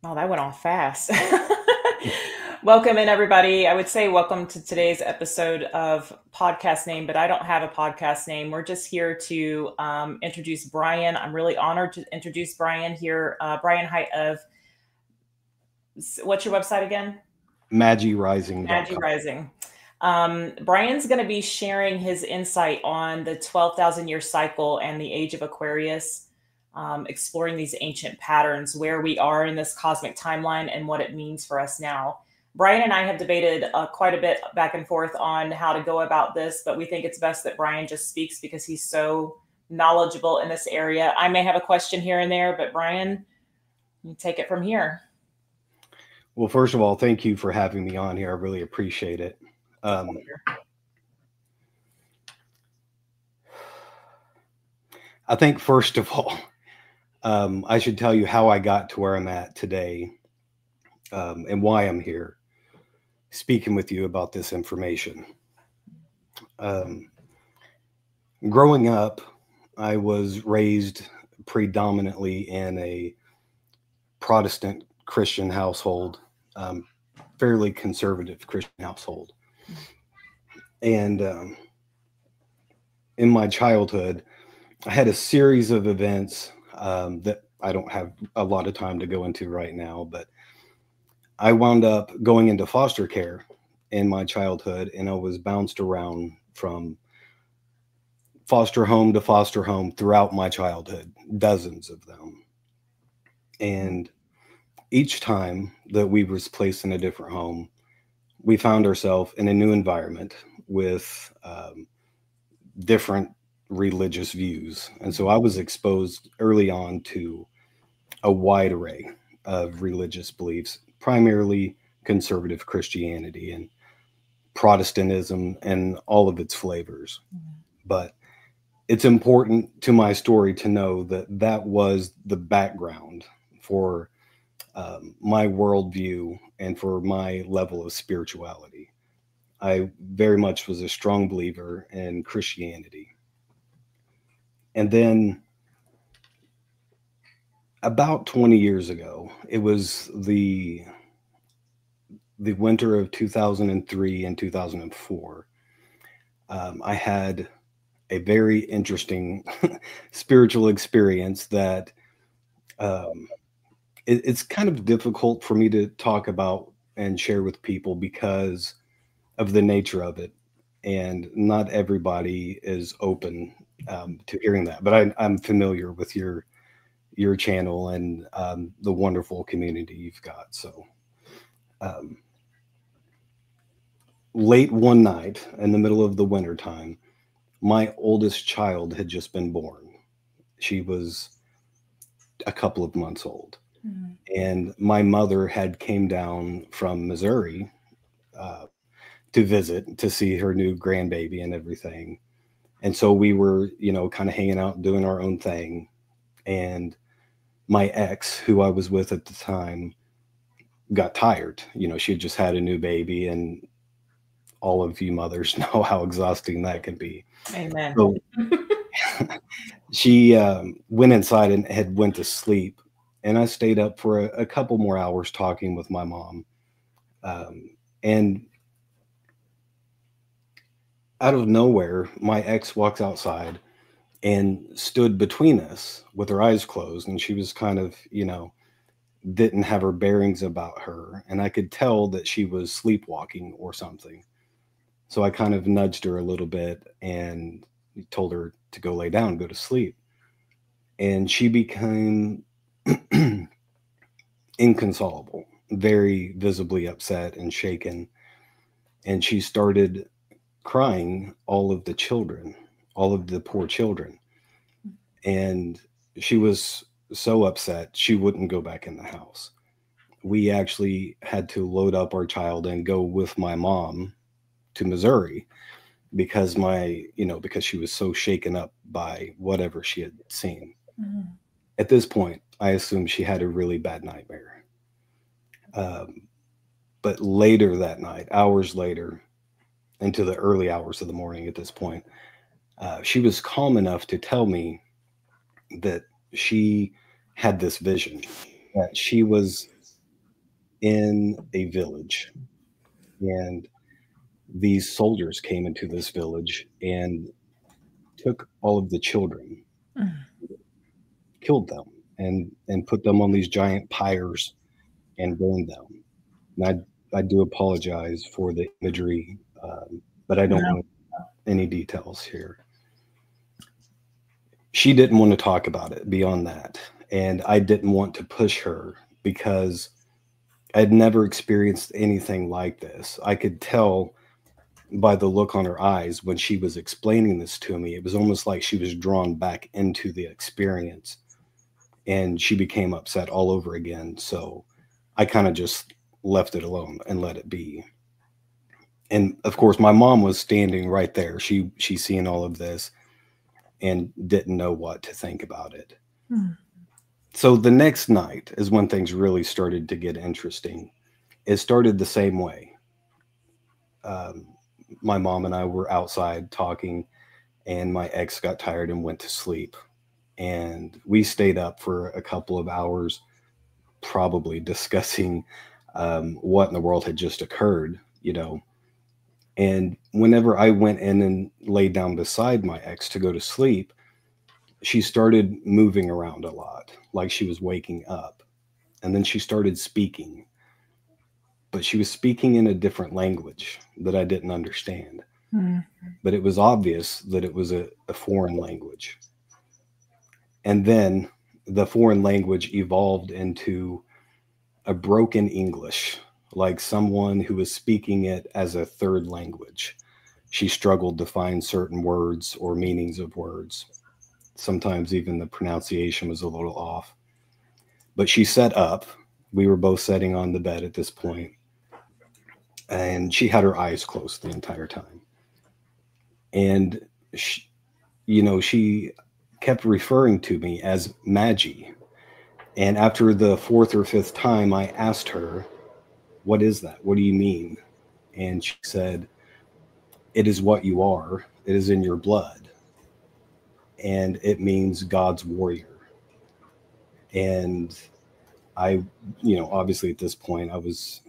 Oh, that went off fast. Welcome in, everybody. I would say welcome to today's episode of podcast name, but I don't have a podcast name. We're just here to introduce Brian. I'm really honored to introduce Brian here. Brian Hite of, what's your website again? Magi MagiRising.com. Rising. Brian's going to be sharing his insight on the 12,000 year cycle and the Age of Aquarius, exploring these ancient patterns, where we are in this cosmic timeline, and what it means for us now. Brian and I have debated quite a bit back and forth on how to go about this, but we think it's best that Brian just speaks because he's so knowledgeable in this area. I may have a question here and there, but Brian, you take it from here. Well, first of all, thank you for having me on here. I really appreciate it. I think, first of all, I should tell you how I got to where I'm at today, and why I'm here speaking with you about this information. Growing up, I was raised predominantly in a Protestant Christian household, fairly conservative Christian household. And in my childhood, I had a series of events that I don't have a lot of time to go into right now, but I wound up going into foster care in my childhood, and I was bounced around from foster home to foster home throughout my childhood, dozens of them. And each time that we was placed in a different home, we found ourselves in a new environment with different religious views. And so I was exposed early on to a wide array of religious beliefs, primarily conservative Christianity and Protestantism and all of its flavors. But it's important to my story to know that that was the background for my worldview and for my level of spirituality. I very much was a strong believer in Christianity. And then about 20 years ago, it was the winter of 2003 and 2004. I had a very interesting spiritual experience that it's kind of difficult for me to talk about and share with people because of the nature of it. And not everybody is open to hearing that. But I'm familiar with your channel and the wonderful community you've got. So um, late one night in the middle of the winter time, my oldest child had just been born. She was a couple of months old. Mhm. And my mother had came down from Missouri uh, to visit to see her new grandbaby and everything. And so we were, kind of hanging out, doing our own thing. And my ex, who I was with at the time, got tired. She had just had a new baby, and all of you mothers know how exhausting that can be. Amen. So she went inside and had went to sleep, and I stayed up for a couple more hours talking with my mom. And out of nowhere, my ex walks outside and stood between us with her eyes closed, and she was kind of, didn't have her bearings about her, and I could tell that she was sleepwalking or something. So I kind of nudged her a little bit and told her to go lay down, go to sleep. And she became inconsolable, very visibly upset and shaken. And she started crying all of the children, all of the poor children. And she was so upset, she wouldn't go back in the house. We actually had to load up our child and go with my mom to Missouri because because she was so shaken up by whatever she had seen. Mhm. At this point, I assumed she had a really bad nightmare. Um, but later that night, hours later, into the early hours of the morning at this point, she was calm enough to tell me that she had this vision that she was in a village, and these soldiers came into this village and took all of the children, Mm. killed them, and put them on these giant pyres and burned them. And I do apologize for the imagery, but I don't No. know any details here. She didn't want to talk about it beyond that, and I didn't want to push her because I'd never experienced anything like this. I could tell by the look on her eyes when she was explaining this to me. It was almost like she was drawn back into the experience, and she became upset all over again. So I kind of just left it alone and let it be. And of course, my mom was standing right there. She's seen all of this and didn't know what to think about it. Mm. So the next night is when things really started to get interesting. It started the same way. My mom and I were outside talking, and my ex got tired and went to sleep. And we stayed up for a couple of hours, probably discussing what in the world had just occurred, you know. And whenever I went in and laid down beside my ex to go to sleep, she started moving around a lot, like she was waking up. And then she started speaking, but she was speaking in a different language that I didn't understand. Mm. But it was obvious that it was a foreign language. And then the foreign language evolved into a broken English, like someone who was speaking it as a third language. She struggled to find certain words or meanings of words. Sometimes even the pronunciation was a little off. But she sat up. We were both sitting on the bed at this point, and she had her eyes closed the entire time. And she kept referring to me as Magi. And after the fourth or fifth time, I asked her, "What is that? What do you mean?" And she said, "It is what you are. It is in your blood. And it means God's warrior." And I, obviously at this point, I was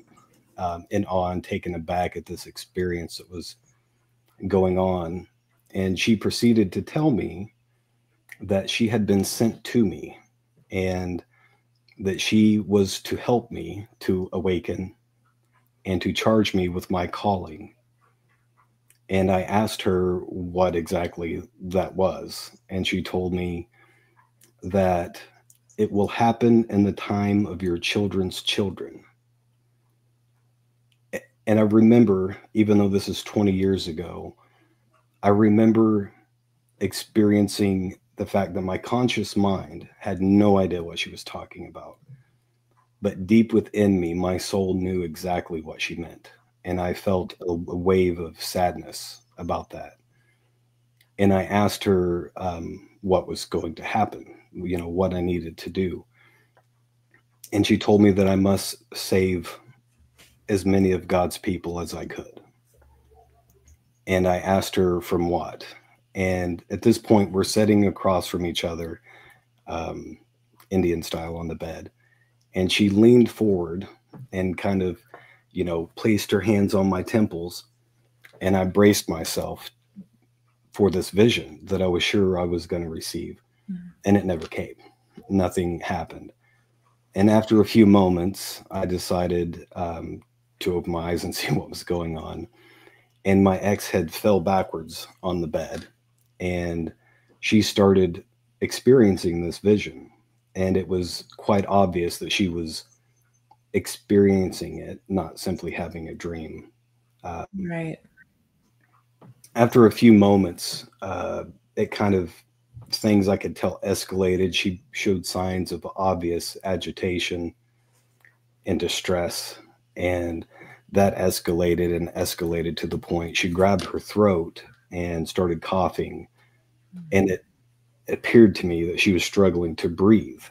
in awe and taken aback at this experience that was going on. And she proceeded to tell me that she had been sent to me and that she was to help me to awaken and to charge me with my calling. And I asked her what exactly that was. And she told me that it will happen in the time of your children's children. And I remember, even though this is 20 years ago, I remember experiencing the fact that my conscious mind had no idea what she was talking about. But deep within me, my soul knew exactly what she meant. And I felt a wave of sadness about that. And I asked her what was going to happen, what I needed to do. And she told me that I must save as many of God's people as I could. And I asked her from what. And at this point, we're sitting across from each other, Indian style on the bed. And she leaned forward and kind of, placed her hands on my temples. And I braced myself for this vision that I was sure I was going to receive. Mm-hmm. And it never came. Nothing happened. And after a few moments, I decided to open my eyes and see what was going on. And my ex had fell backwards on the bed, and she started experiencing this vision. And it was quite obvious that she was experiencing it, not simply having a dream. Right. After a few moments, it kind of, things I could tell escalated. She showed signs of obvious agitation and distress, and that escalated to the point she grabbed her throat and started coughing. And it appeared to me that she was struggling to breathe.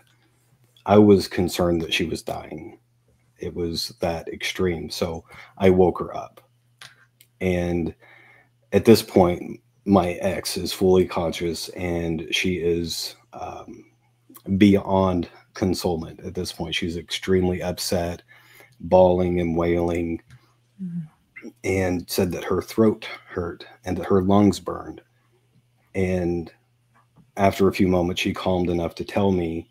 I was concerned that she was dying. It was that extreme. So I woke her up. And at this point, my ex is fully conscious, and she is beyond consolement at this point. She's extremely upset. bawling and wailing, Mhm. and said that her throat hurt and that her lungs burned. And after a few moments, she calmed enough to tell me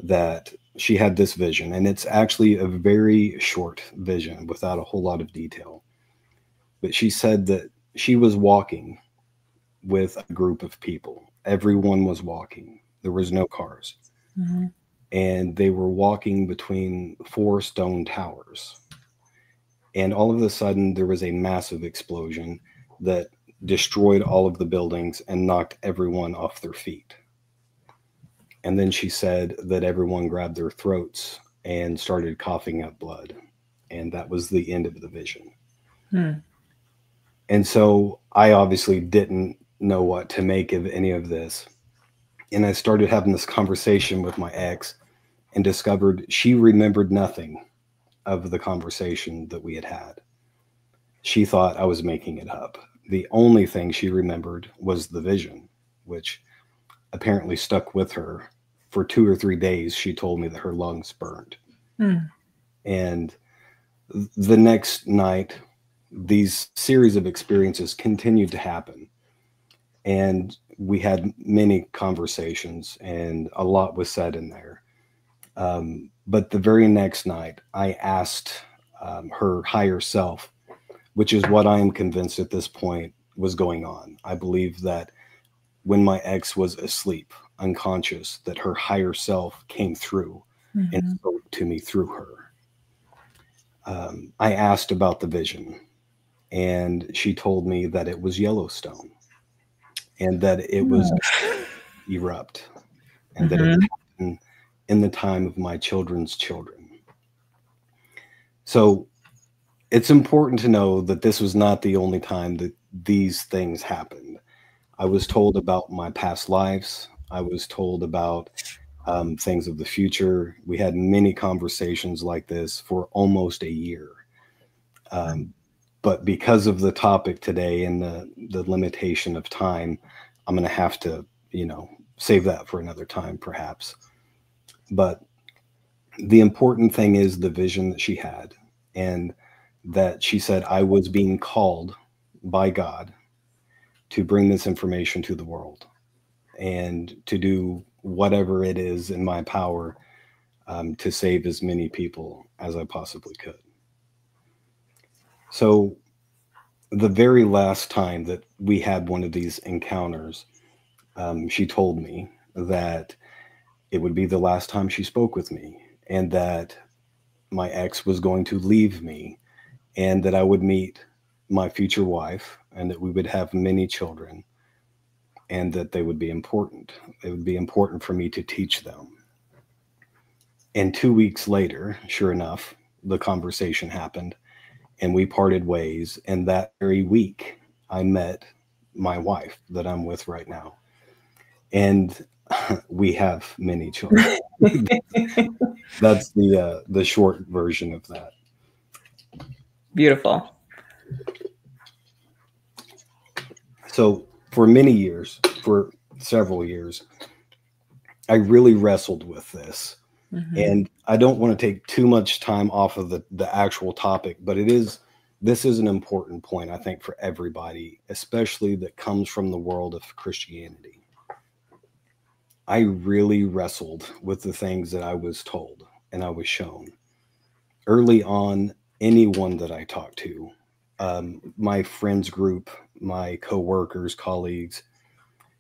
that she had this vision. And it's actually a very short vision without a whole lot of detail. But she said that she was walking with a group of people. Everyone was walking. There was no cars. Mhm. And they were walking between four stone towers. And all of a sudden, there was a massive explosion that destroyed all of the buildings and knocked everyone off their feet. And then she said that everyone grabbed their throats and started coughing up blood. And that was the end of the vision. Hmm. And so I obviously didn't know what to make of any of this. And I started having this conversation with my ex and discovered she remembered nothing of the conversation that we had had. She thought I was making it up. The only thing she remembered was the vision, which apparently stuck with her. For 2 or 3 days, she told me that her lungs burned. Hmm. And the next night, these series of experiences continued to happen. And we had many conversations, and a lot was said in there. But the very next night, I asked her higher self, which is what I am convinced at this point was going on. I believe that when my ex was asleep, unconscious, that her higher self came through and Mhm. spoke to me through her. I asked about the vision, and she told me that it was Yellowstone and that it was Hmm. erupt and that it would Mhm. happen in the time of my children's children. So it's important to know that this was not the only time that these things happened. I was told about my past lives. I was told about things of the future. We had many conversations like this for almost a year. Um, but because of the topic today and the limitation of time, I'm going to have to, save that for another time, perhaps. But the important thing is the vision that she had, and that she said I was being called by God to bring this information to the world and to do whatever it is in my power to save as many people as I possibly could. So, the very last time that we had one of these encounters, she told me that it would be the last time she spoke with me, and that my ex was going to leave me, and that I would meet my future wife, and that we would have many children, and that they would be important. It would be important for me to teach them. And 2 weeks later, sure enough, the conversation happened and we parted ways. And that very week, I met my wife that I'm with right now. And we have many children. That's the short version of that. Beautiful. So for many years, for several years, I really wrestled with this. Mhm. And I don't want to take too much time off of the actual topic, but this is an important point, I think, for everybody, especially that comes from the world of Christianity. I really wrestled with the things that I was told and I was shown. Early on, anyone that I talked to, my friends group, my coworkers, colleagues,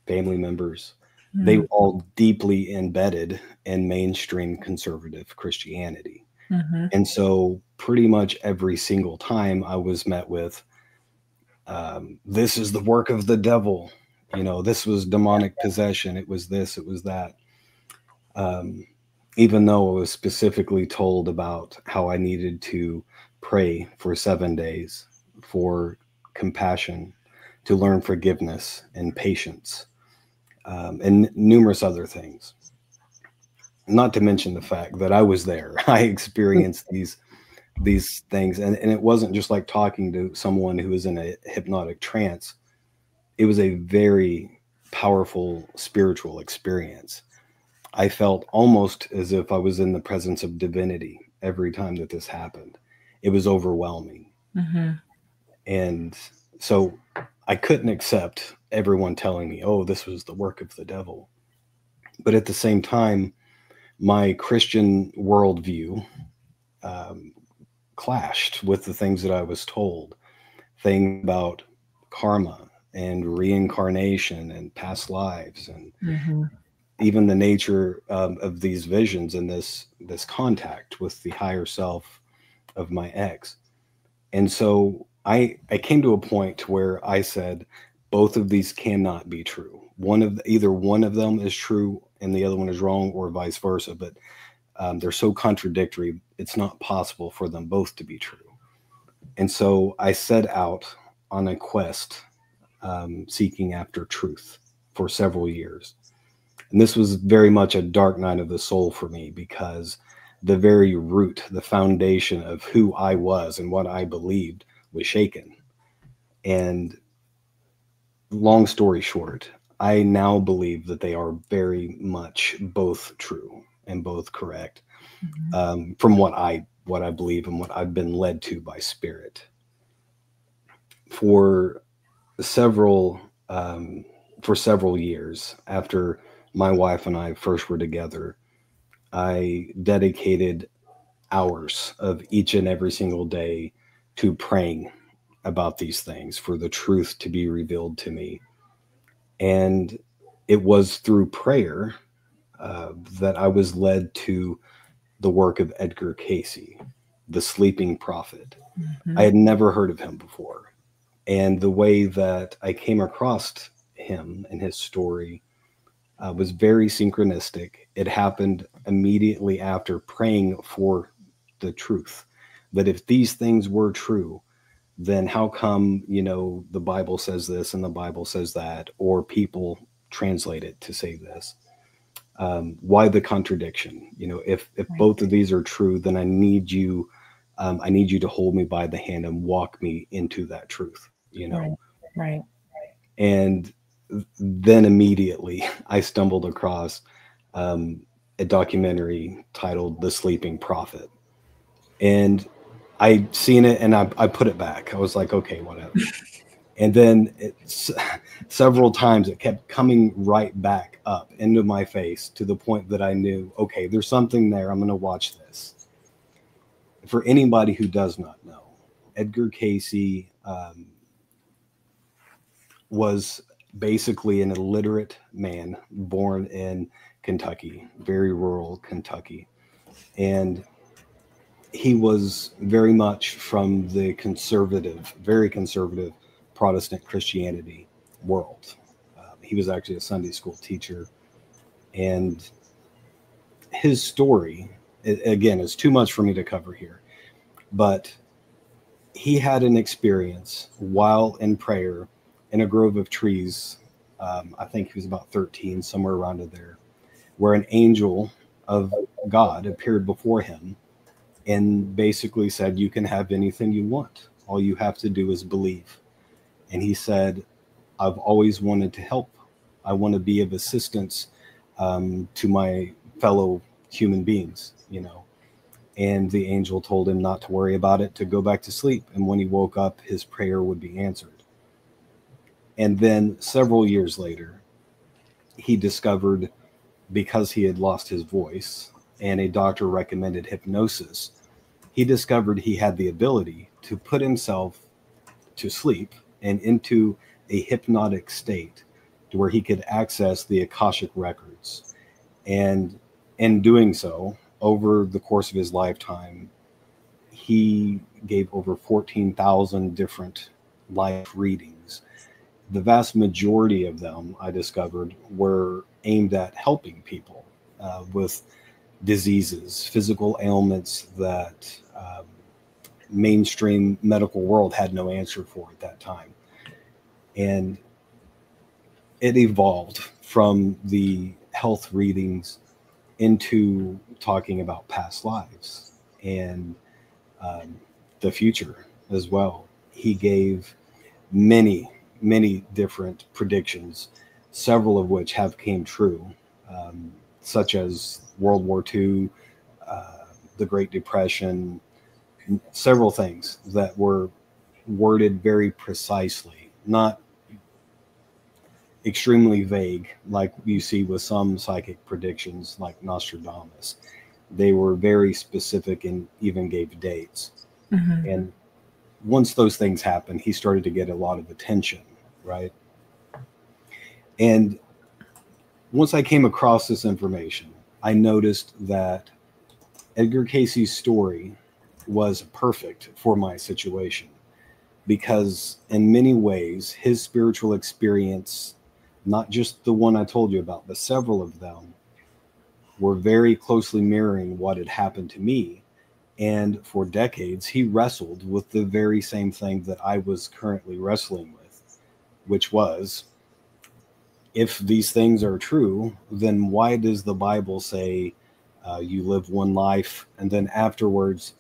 family members, they Mhm. were all deeply embedded in mainstream conservative Christianity. Mhm. And so, pretty much every single time I was met with, this is the work of the devil. This was demonic possession. It was this, it was that. Um, Even though I was specifically told about how I needed to pray for 7 days for compassion, to learn forgiveness and patience, and numerous other things. Not to mention the fact that I was there. I experienced these things, and it wasn't just like talking to someone who was in a hypnotic trance. It was a very powerful spiritual experience. I felt almost as if I was in the presence of divinity, every time that this happened. It was overwhelming. Mm-hmm. And so I couldn't accept everyone telling me, oh, this was the work of the devil. But at the same time, my Christian worldview clashed with the things that I was told, things about karma and reincarnation and past lives, and Mm-hmm. even the nature of these visions and this contact with the higher self of my ex. And so I came to a point where I said, both of these cannot be true. Either one of them is true and the other one is wrong, or vice versa. But they're so contradictory, it's not possible for them both to be true. And so I set out on a quest seeking after truth for several years. And this was very much a dark night of the soul for me, because the very root, the foundation of who I was and what I believed was shaken. And long story short, I now believe that they are very much both true and both correct, from what I believe and what I've been led to by Spirit. For several years after my wife and I first were together, I dedicated hours of each and every single day to praying about these things, for the truth to be revealed to me. And it was through prayer that I was led to the work of Edgar Cayce, the sleeping prophet. Mm-hmm. I had never heard of him before. And the way that I came across him and his story was very synchronistic. It happened immediately after praying for the truth, that if these things were true, then how come, the Bible says this and the Bible says that, or people translate it to say this? Why the contradiction? If both of these are true, then I need you to hold me by the hand and walk me into that truth, Right. And then immediately I stumbled across a documentary titled The Sleeping Prophet. And I seen it and I put it back. I was like, okay, whatever. And then several times it kept coming right back up into my face, to the point that I knew, okay, there's something there. I'm going to watch this. For anybody who does not know, Edgar Cayce was basically an illiterate man born in Kentucky, very rural Kentucky. And he was very much from the very conservative Protestant Christianity world. He was actually a Sunday school teacher. And his story, again, is too much for me to cover here, but he had an experience while in prayer in a grove of trees. I think he was about 13, somewhere around there, where an angel of God appeared before him and basically said, you can have anything you want. All you have to do is believe. And he said, I've always wanted to help. I want to be of assistance to my fellow human beings, And the angel told him not to worry about it, to go back to sleep. And when he woke up, his prayer would be answered. And then several years later, he discovered, because he had lost his voice and a doctor recommended hypnosis, he discovered he had the ability to put himself to sleep and into a hypnotic state, to where he could access the Akashic records. And in doing so, over the course of his lifetime, he gave over 14,000 different life readings. The vast majority of them, I discovered, were aimed at helping people with diseases, physical ailments that mainstream medical world had no answer for at that time. And it evolved from the health readings into talking about past lives and the future as well. He gave many different predictions, several of which have came true, such as World War II, the Great Depression, several things that were worded very precisely, not extremely vague like you see with some psychic predictions like Nostradamus. They were very specific and even gave dates. Mm-hmm. And once those things happened, he started to get a lot of attention, right? And once I came across this information, I noticed that Edgar Casey's story was perfect for my situation, because in many ways, his spiritual experience, not just the one I told you about, but several of them, were very closely mirroring what had happened to me. And for decades, he wrestled with the very same thing that I was currently wrestling with, which was, if these things are true, then why does the Bible say you live one life and then afterwards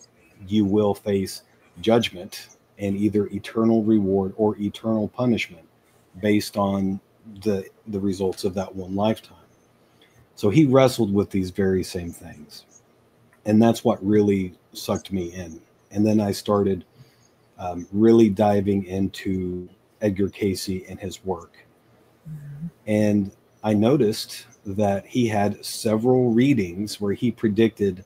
you will face judgment and either eternal reward or eternal punishment based on the results of that one lifetime? So he wrestled with these very same things. And that's what really sucked me in. And then I started really diving into Edgar Casey and his work. And I noticed that he had several readings where he predicted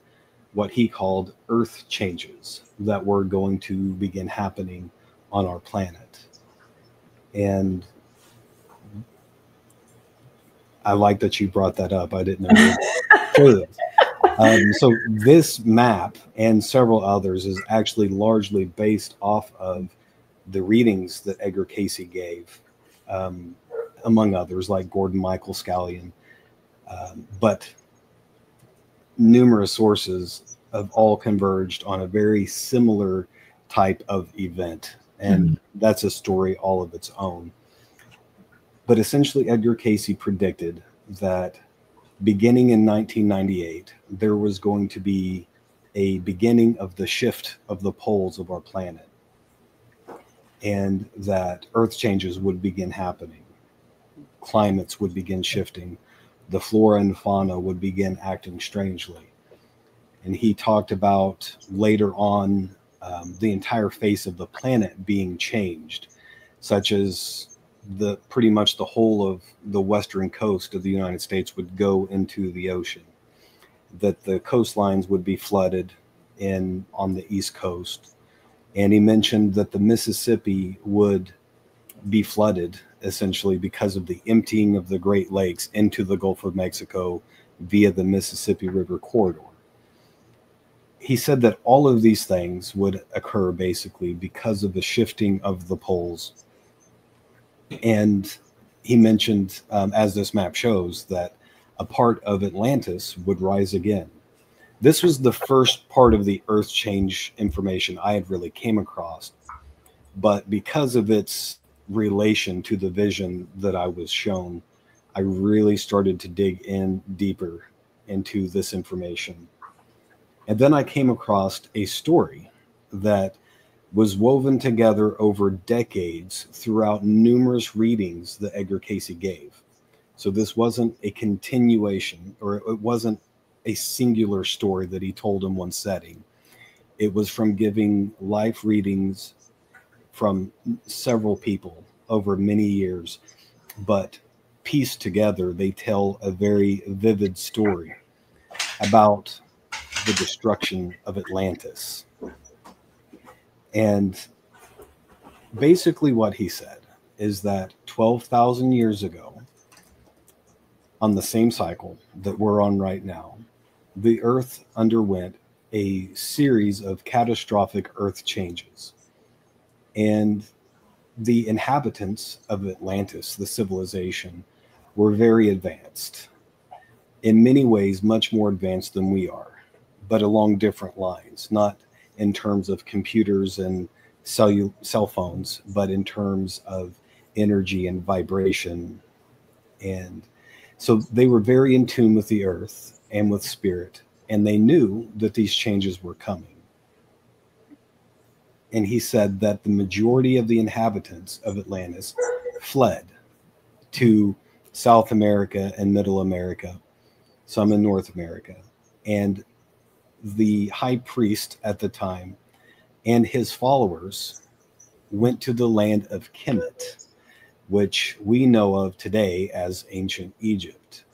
what he called earth changes that were going to begin happening on our planet. And I like that you brought that up. I didn't know. So this map and several others is actually largely based off of the readings that Edgar Casey gave, among others like Gordon Michael Scallion, but numerous sources have all converged on a very similar type of event, and that's a story all of its own. But essentially, Edgar Casey predicted that beginning in 1998, there was going to be a beginning of the shift of the poles of our planet, and that earth changes would begin happening. Climates would begin shifting. The flora and fauna would begin acting strangely. And he talked about later on the entire face of the planet being changed, such as pretty much the whole of the western coast of the United States would go into the ocean, that the coastlines would be flooded on the East Coast. And he mentioned that the Mississippi would be flooded essentially because of the emptying of the Great Lakes into the Gulf of Mexico via the Mississippi River corridor. He said that all of these things would occur basically because of the shifting of the poles. And he mentioned, as this map shows, that a part of Atlantis would rise again. This was the first part of the earth change information I had really came across. But because of its relation to the vision that I was shown, I really started to dig in deeper into this information. And then I came across a story that was woven together over decades throughout numerous readings that Edgar Casey gave. So this wasn't a continuation, or it wasn't a singular story that he told in one setting. It was from giving life readings from several people over many years, but pieced together, they tell a very vivid story about the destruction of Atlantis. And basically what he said is that 12,000 years ago, on the same cycle that we're on right now, the Earth underwent a series of catastrophic Earth changes. And the inhabitants of Atlantis, the civilization, were very advanced. In many ways, much more advanced than we are, but along different lines, not in terms of computers and cell phones, but in terms of energy and vibration. And so they were very in tune with the earth and with spirit, and they knew that these changes were coming. And he said that the majority of the inhabitants of Atlantis fled to South America and Middle America, some in North America. And the high priest at the time and his followers went to the land of Kemet, which we know of today as ancient Egypt.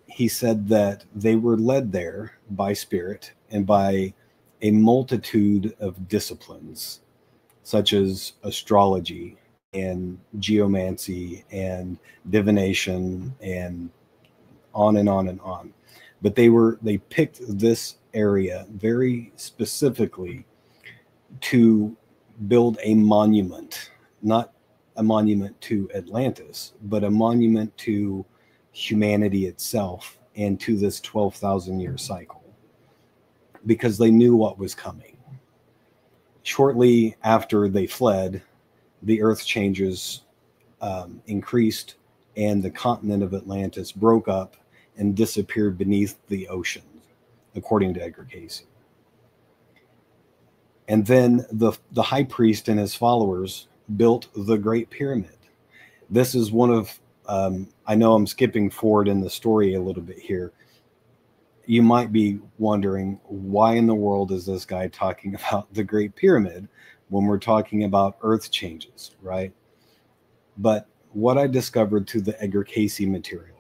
He said that they were led there by spirit and by a multitude of disciplines, such as astrology and geomancy and divination and on and on and on. But they picked this area very specifically to build a monument, not a monument to Atlantis, but a monument to humanity itself and to this 12,000 year cycle, because they knew what was coming. Shortly after they fled, the earth changes increased, and the continent of Atlantis broke up and disappeared beneath the ocean, according to Edgar Cayce. And then the high priest and his followers built the Great Pyramid. This is one of, I know I'm skipping forward in the story a little bit here. You might be wondering, why in the world is this guy talking about the Great Pyramid when we're talking about earth changes, right? But what I discovered through the Edgar Cayce material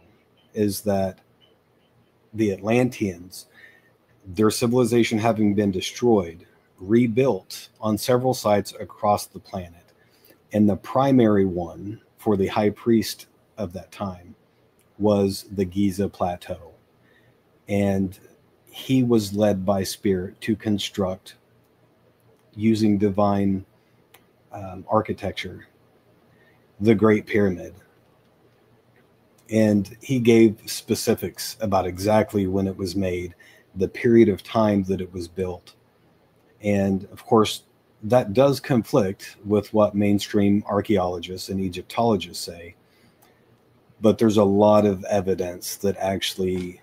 is that the Atlanteans, their civilization having been destroyed, rebuilt on several sites across the planet. And the primary one for the high priest of that time was the Giza Plateau. And he was led by spirit to construct, using divine architecture, the Great Pyramid. And he gave specifics about exactly when it was made, the period of time that it was built. And of course, that does conflict with what mainstream archaeologists and Egyptologists say. But there's a lot of evidence that actually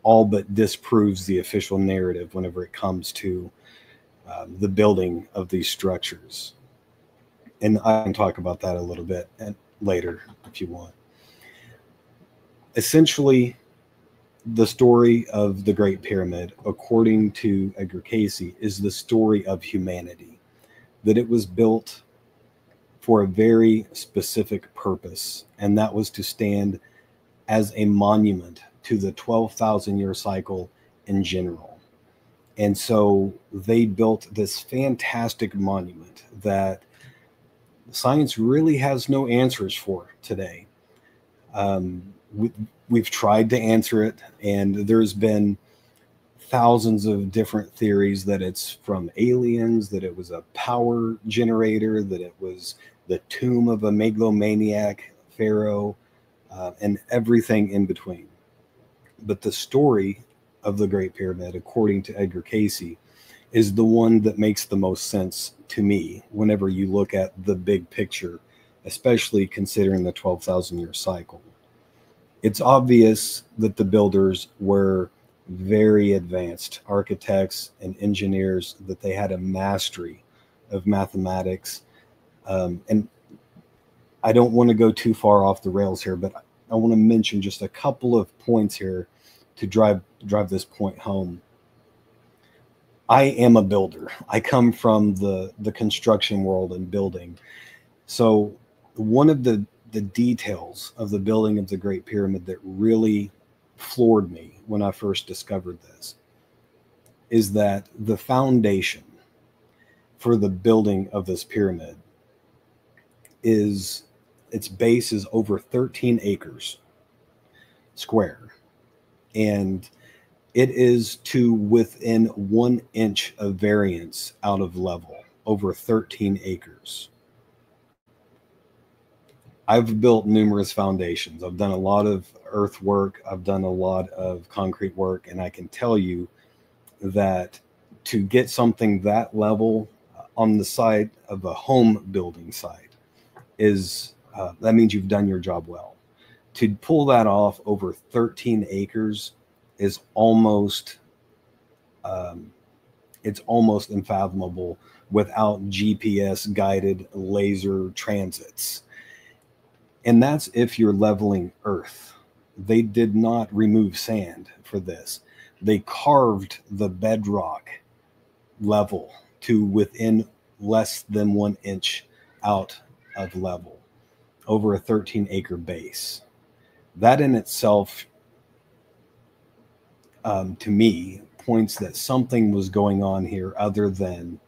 all but disproves the official narrative whenever it comes to the building of these structures. And I can talk about that a little bit later if you want. Essentially, the story of the Great Pyramid, according to Edgar Cayce, is the story of humanity, that it was built for a very specific purpose, and that was to stand as a monument to the 12,000 year cycle in general. And so they built this fantastic monument that science really has no answers for today. We've tried to answer it, and there's been thousands of different theories that it's from aliens, that it was a power generator, that it was the tomb of a megalomaniac pharaoh, and everything in between. But the story of the Great Pyramid, according to Edgar Cayce, is the one that makes the most sense to me whenever you look at the big picture, especially considering the 12,000 year cycle. It's obvious that the builders were very advanced architects and engineers, that they had a mastery of mathematics. And I don't want to go too far off the rails here, but I want to mention just a couple of points here to drive this point home. I am a builder. I come from the construction world and building. So one of the details of the building of the Great Pyramid that really floored me when I first discovered this is that the foundation for the building of this pyramid is, its base is over 13 acres square, and it is to within 1 inch of variance out of level, over 13 acres. I've built numerous foundations. I've done a lot of earth work. I've done a lot of concrete work. And I can tell you that to get something that level on the side of a home building site is, that means you've done your job well. To pull that off over 13 acres is almost, it's almost unfathomable without GPS guided laser transits. And that's if you're leveling earth. They did not remove sand for this. They carved the bedrock level to within less than 1 inch out of level over a 13-acre base. That in itself, to me, points that something was going on here other than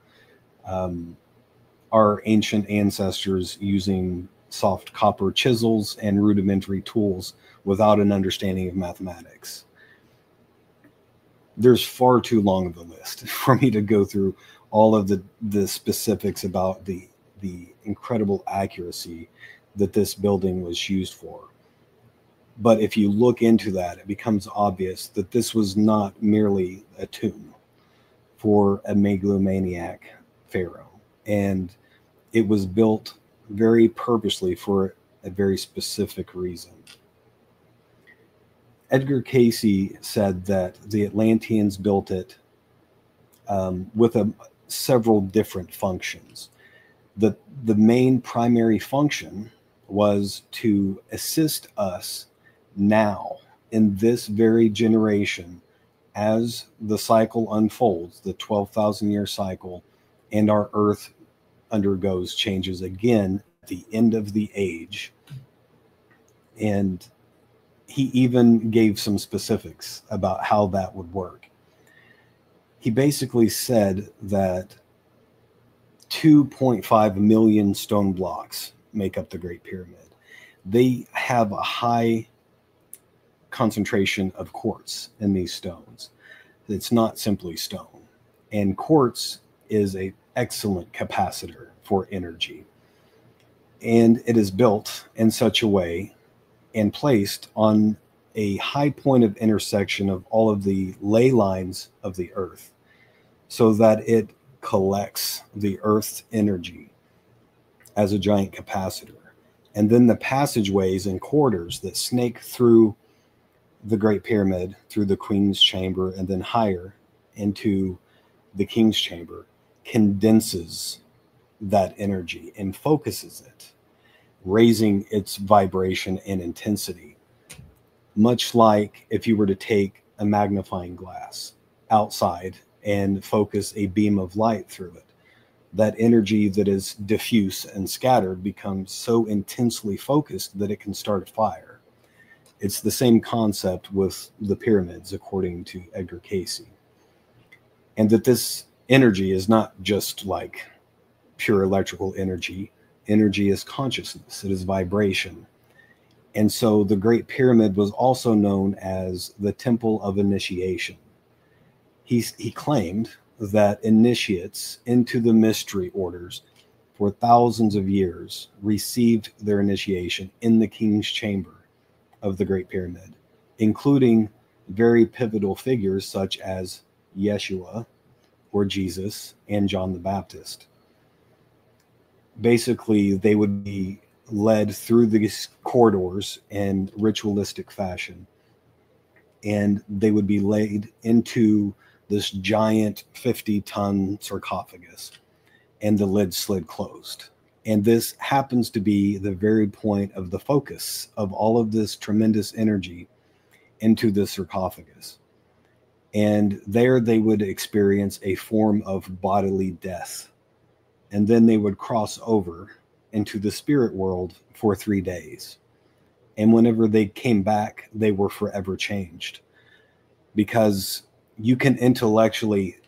our ancient ancestors using soft copper chisels and rudimentary tools without an understanding of mathematics. There's far too long of a list for me to go through all of the specifics about the incredible accuracy that this building was used for. But if you look into that, it becomes obvious that this was not merely a tomb for a megalomaniac pharaoh. And it was built very purposely for a very specific reason. Edgar Cayce said that the Atlanteans built it with several different functions. The main primary function was to assist us now in this very generation as the cycle unfolds, the 12,000-year cycle, and our Earth undergoes changes again at the end of the age. And he even gave some specifics about how that would work. He basically said that 2.5 million stone blocks make up the Great Pyramid. They have a high concentration of quartz in these stones. It's not simply stone. And quartz is an excellent capacitor for energy. And it is built in such a way and placed on a high point of intersection of all of the ley lines of the Earth, so that it collects the Earth's energy as a giant capacitor. And then the passageways and corridors that snake through the Great Pyramid, through the Queen's Chamber, and then higher into the King's Chamber, condenses that energy and focuses it, raising its vibration and intensity. Much like if you were to take a magnifying glass outside and focus a beam of light through it, that energy that is diffuse and scattered becomes so intensely focused that it can start a fire. It's the same concept with the pyramids, according to Edgar Cayce. And that this energy is not just like pure electrical energy. Energy is consciousness. It is vibration. And so the Great Pyramid was also known as the Temple of Initiation. He claimed that initiates into the mystery orders for thousands of years received their initiation in the King's Chamber of the Great Pyramid, including very pivotal figures such as Yeshua, or Jesus, and John the Baptist. Basically, they would be led through these corridors in ritualistic fashion, and they would be laid into this giant 50-ton sarcophagus, and the lid slid closed. And this happens to be the very point of the focus of all of this tremendous energy into the sarcophagus. And there they would experience a form of bodily death. And then they would cross over into the spirit world for 3 days. And whenever they came back, they were forever changed. Because you can intellectually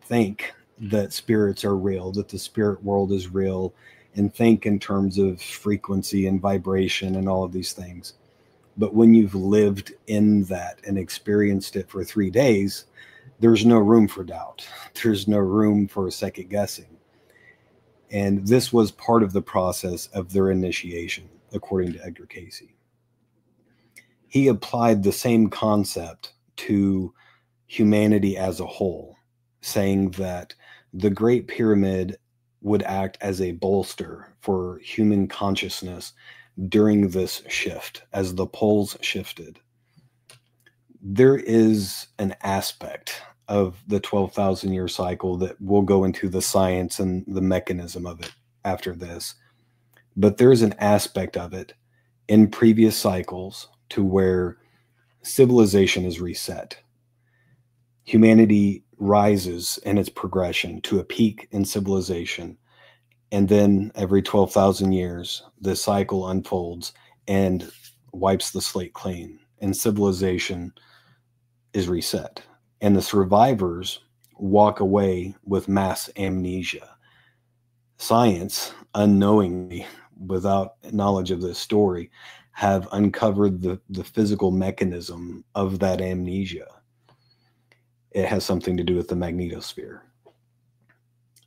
think that spirits are real, that the spirit world is real, and think in terms of frequency and vibration and all of these things. But when you've lived in that and experienced it for 3 days, there's no room for doubt. There's no room for second guessing. And this was part of the process of their initiation, according to Edgar Cayce. He applied the same concept to humanity as a whole, saying that the Great Pyramid would act as a bolster for human consciousness during this shift, as the poles shifted. There is an aspect of the 12,000-year cycle that we'll go into the science and the mechanism of it after this. But there is an aspect of it in previous cycles to where civilization is reset. humanity rises in its progression to a peak in civilization. And then every 12,000 years, the cycle unfolds and wipes the slate clean, and civilization is reset. And the survivors walk away with mass amnesia. Science, unknowingly, without knowledge of this story, have uncovered the physical mechanism of that amnesia. It has something to do with the magnetosphere.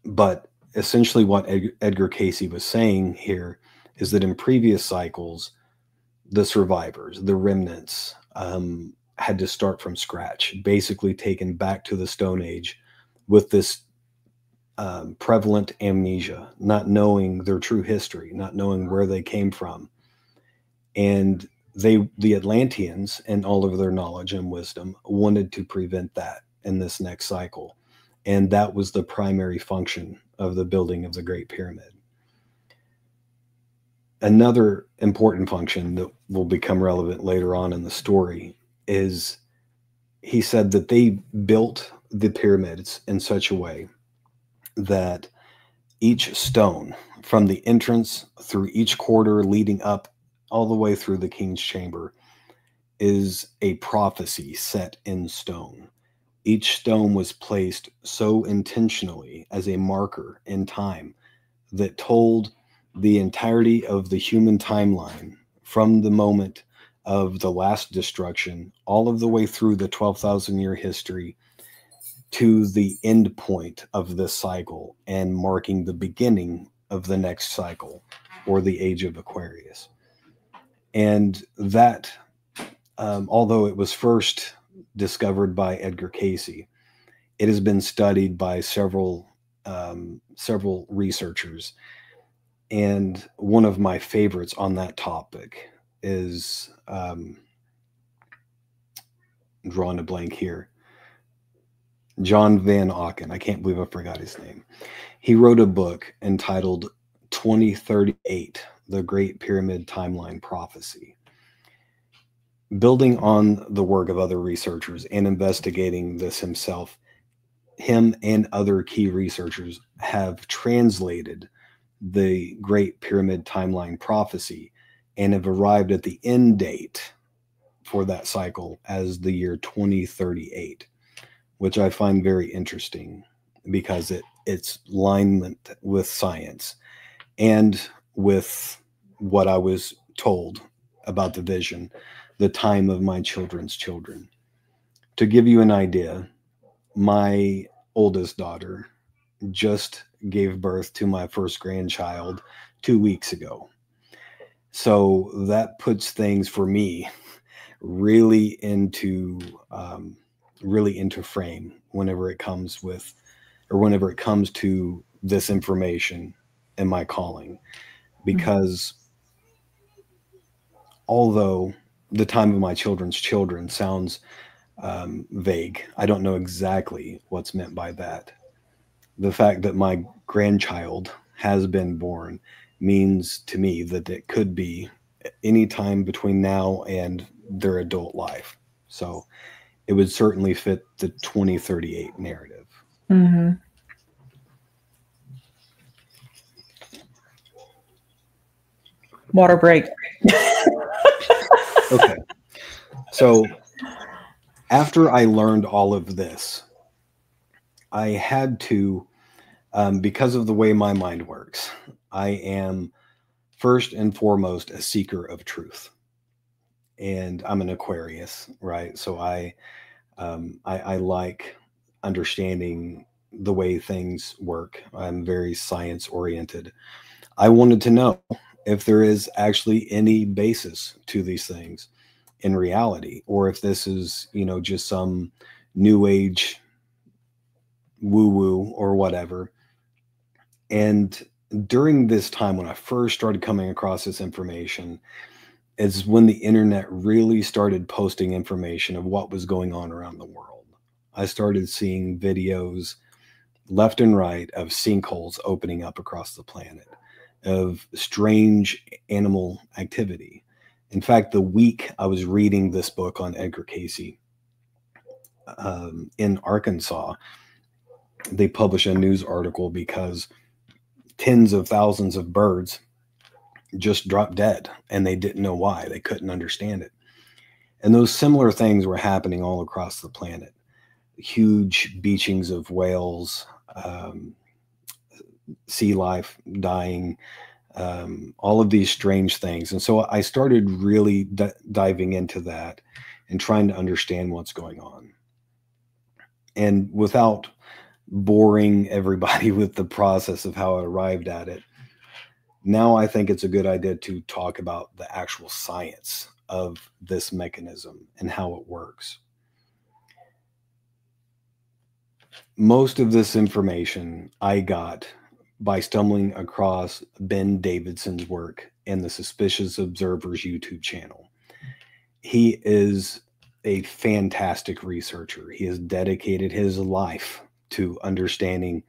But essentially what Edgar Cayce was saying here is that in previous cycles, the survivors, the remnants, had to start from scratch, basically taken back to the Stone Age with this prevalent amnesia, not knowing their true history, not knowing where they came from. And the Atlanteans, and all of their knowledge and wisdom, wanted to prevent that in this next cycle. And that was the primary function of the building of the Great Pyramid. Another important function that will become relevant later on in the story is, he said that they built the pyramids in such a way that each stone, from the entrance through each quarter leading up all the way through the king's chamber, is a prophecy set in stone. Each stone was placed so intentionally as a marker in time that told the entirety of the human timeline from the moment of the last destruction all of the way through the 12,000 year history to the end point of this cycle, and marking the beginning of the next cycle, or the Age of Aquarius. And that, although it was first discovered by Edgar Cayce, it has been studied by several researchers. And one of my favorites on that topic is, drawing a blank here, John Van Auken. I can't believe I forgot his name. He wrote a book entitled 2038, The Great Pyramid Timeline Prophecy. Building on the work of other researchers and investigating this himself, him and other key researchers have translated the Great Pyramid Timeline Prophecy and have arrived at the end date for that cycle as the year 2038, which I find very interesting because it's alignment with science and with what I was told about the vision, the time of my children's children. To give you an idea, my oldest daughter just gave birth to my first grandchild 2 weeks ago. So that puts things for me really into frame whenever it comes to this information and my calling. Because although the time of my children's children sounds vague, I don't know exactly what's meant by that. The fact that my grandchild has been born means to me that it could be any time between now and their adult life. So it would certainly fit the 2038 narrative. Mm-hmm. Water break. Okay. So after I learned all of this, I had to, because of the way my mind works, I am first and foremost a seeker of truth. And I'm an Aquarius, right? So I like understanding the way things work. I'm very science oriented. I wanted to know if there is actually any basis to these things in reality, or if this is, just some new age woo-woo or whatever. And during this time, when I first started coming across this information, is when the internet really started posting information of what was going on around the world. I started seeing videos left and right of sinkholes opening up across the planet, of strange animal activity. In fact, the week I was reading this book on Edgar Cayce, in Arkansas, they publish a news article because tens of thousands of birds just dropped dead, and they didn't know why. They couldn't understand it. And those similar things were happening all across the planet. Huge beachings of whales, sea life dying, all of these strange things. And so I started really diving into that and trying to understand what's going on. And without boring everybody with the process of how I arrived at it, now I think it's a good idea to talk about the actual science of this mechanism and how it works. Most of this information I got by stumbling across Ben Davidson's work in the Suspicious Observers YouTube channel. He is a fantastic researcher. He has dedicated his life to understanding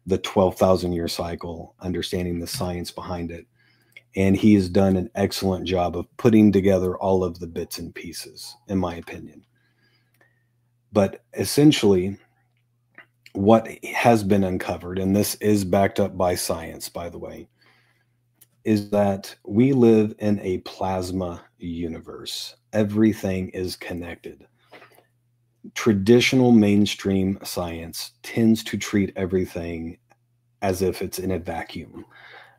the 12,000 year cycle, understanding the science behind it. And he has done an excellent job of putting together all of the bits and pieces, in my opinion. But essentially, what has been uncovered, and this is backed up by science, by the way, is that we live in a plasma universe. Everything is connected. Traditional mainstream science tends to treat everything as if it's in a vacuum,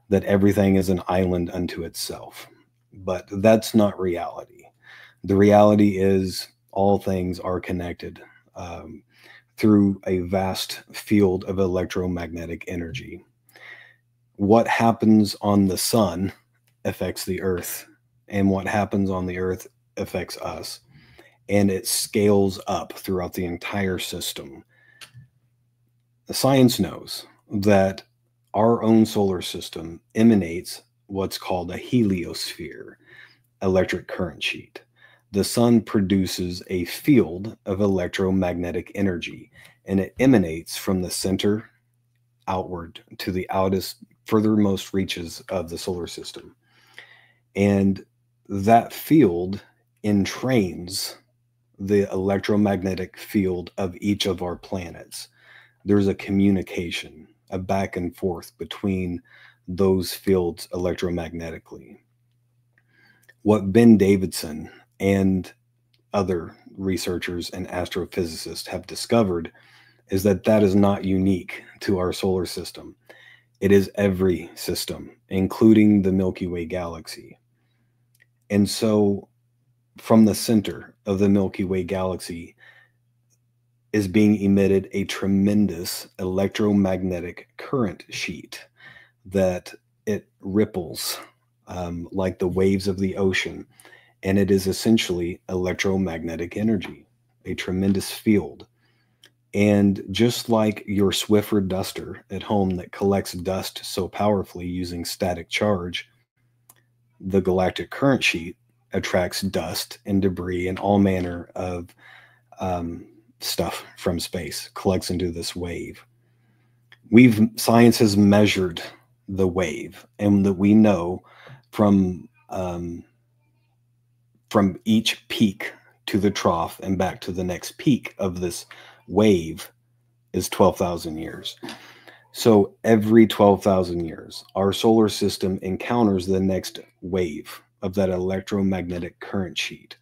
that everything is an island unto itself. But that's not reality. The reality is all things are connected through a vast field of electromagnetic energy. What happens on the sun affects the earth, and what happens on the earth affects us. And it scales up throughout the entire system. The science knows that our own solar system emanates what's called a heliosphere, electric current sheet. The sun produces a field of electromagnetic energy, and it emanates from the center outward to the furthermost reaches of the solar system. And that field entrains the electromagnetic field of each of our planets. There's a communication, a back and forth between those fields electromagnetically. What Ben Davidson and other researchers and astrophysicists have discovered is that that is not unique to our solar system. It is every system, including the Milky Way galaxy. And so from the center of the Milky Way galaxy is being emitted a tremendous electromagnetic current sheet that it ripples like the waves of the ocean. And it is essentially electromagnetic energy, a tremendous field. And just like your Swiffer duster at home that collects dust so powerfully using static charge, the galactic current sheet attracts dust and debris and all manner of stuff from space, collects into this wave. Science has measured the wave, and that we know from each peak to the trough and back to the next peak of this wave is 12,000 years. So every 12,000 years, our solar system encounters the next wave of that electromagnetic current sheet.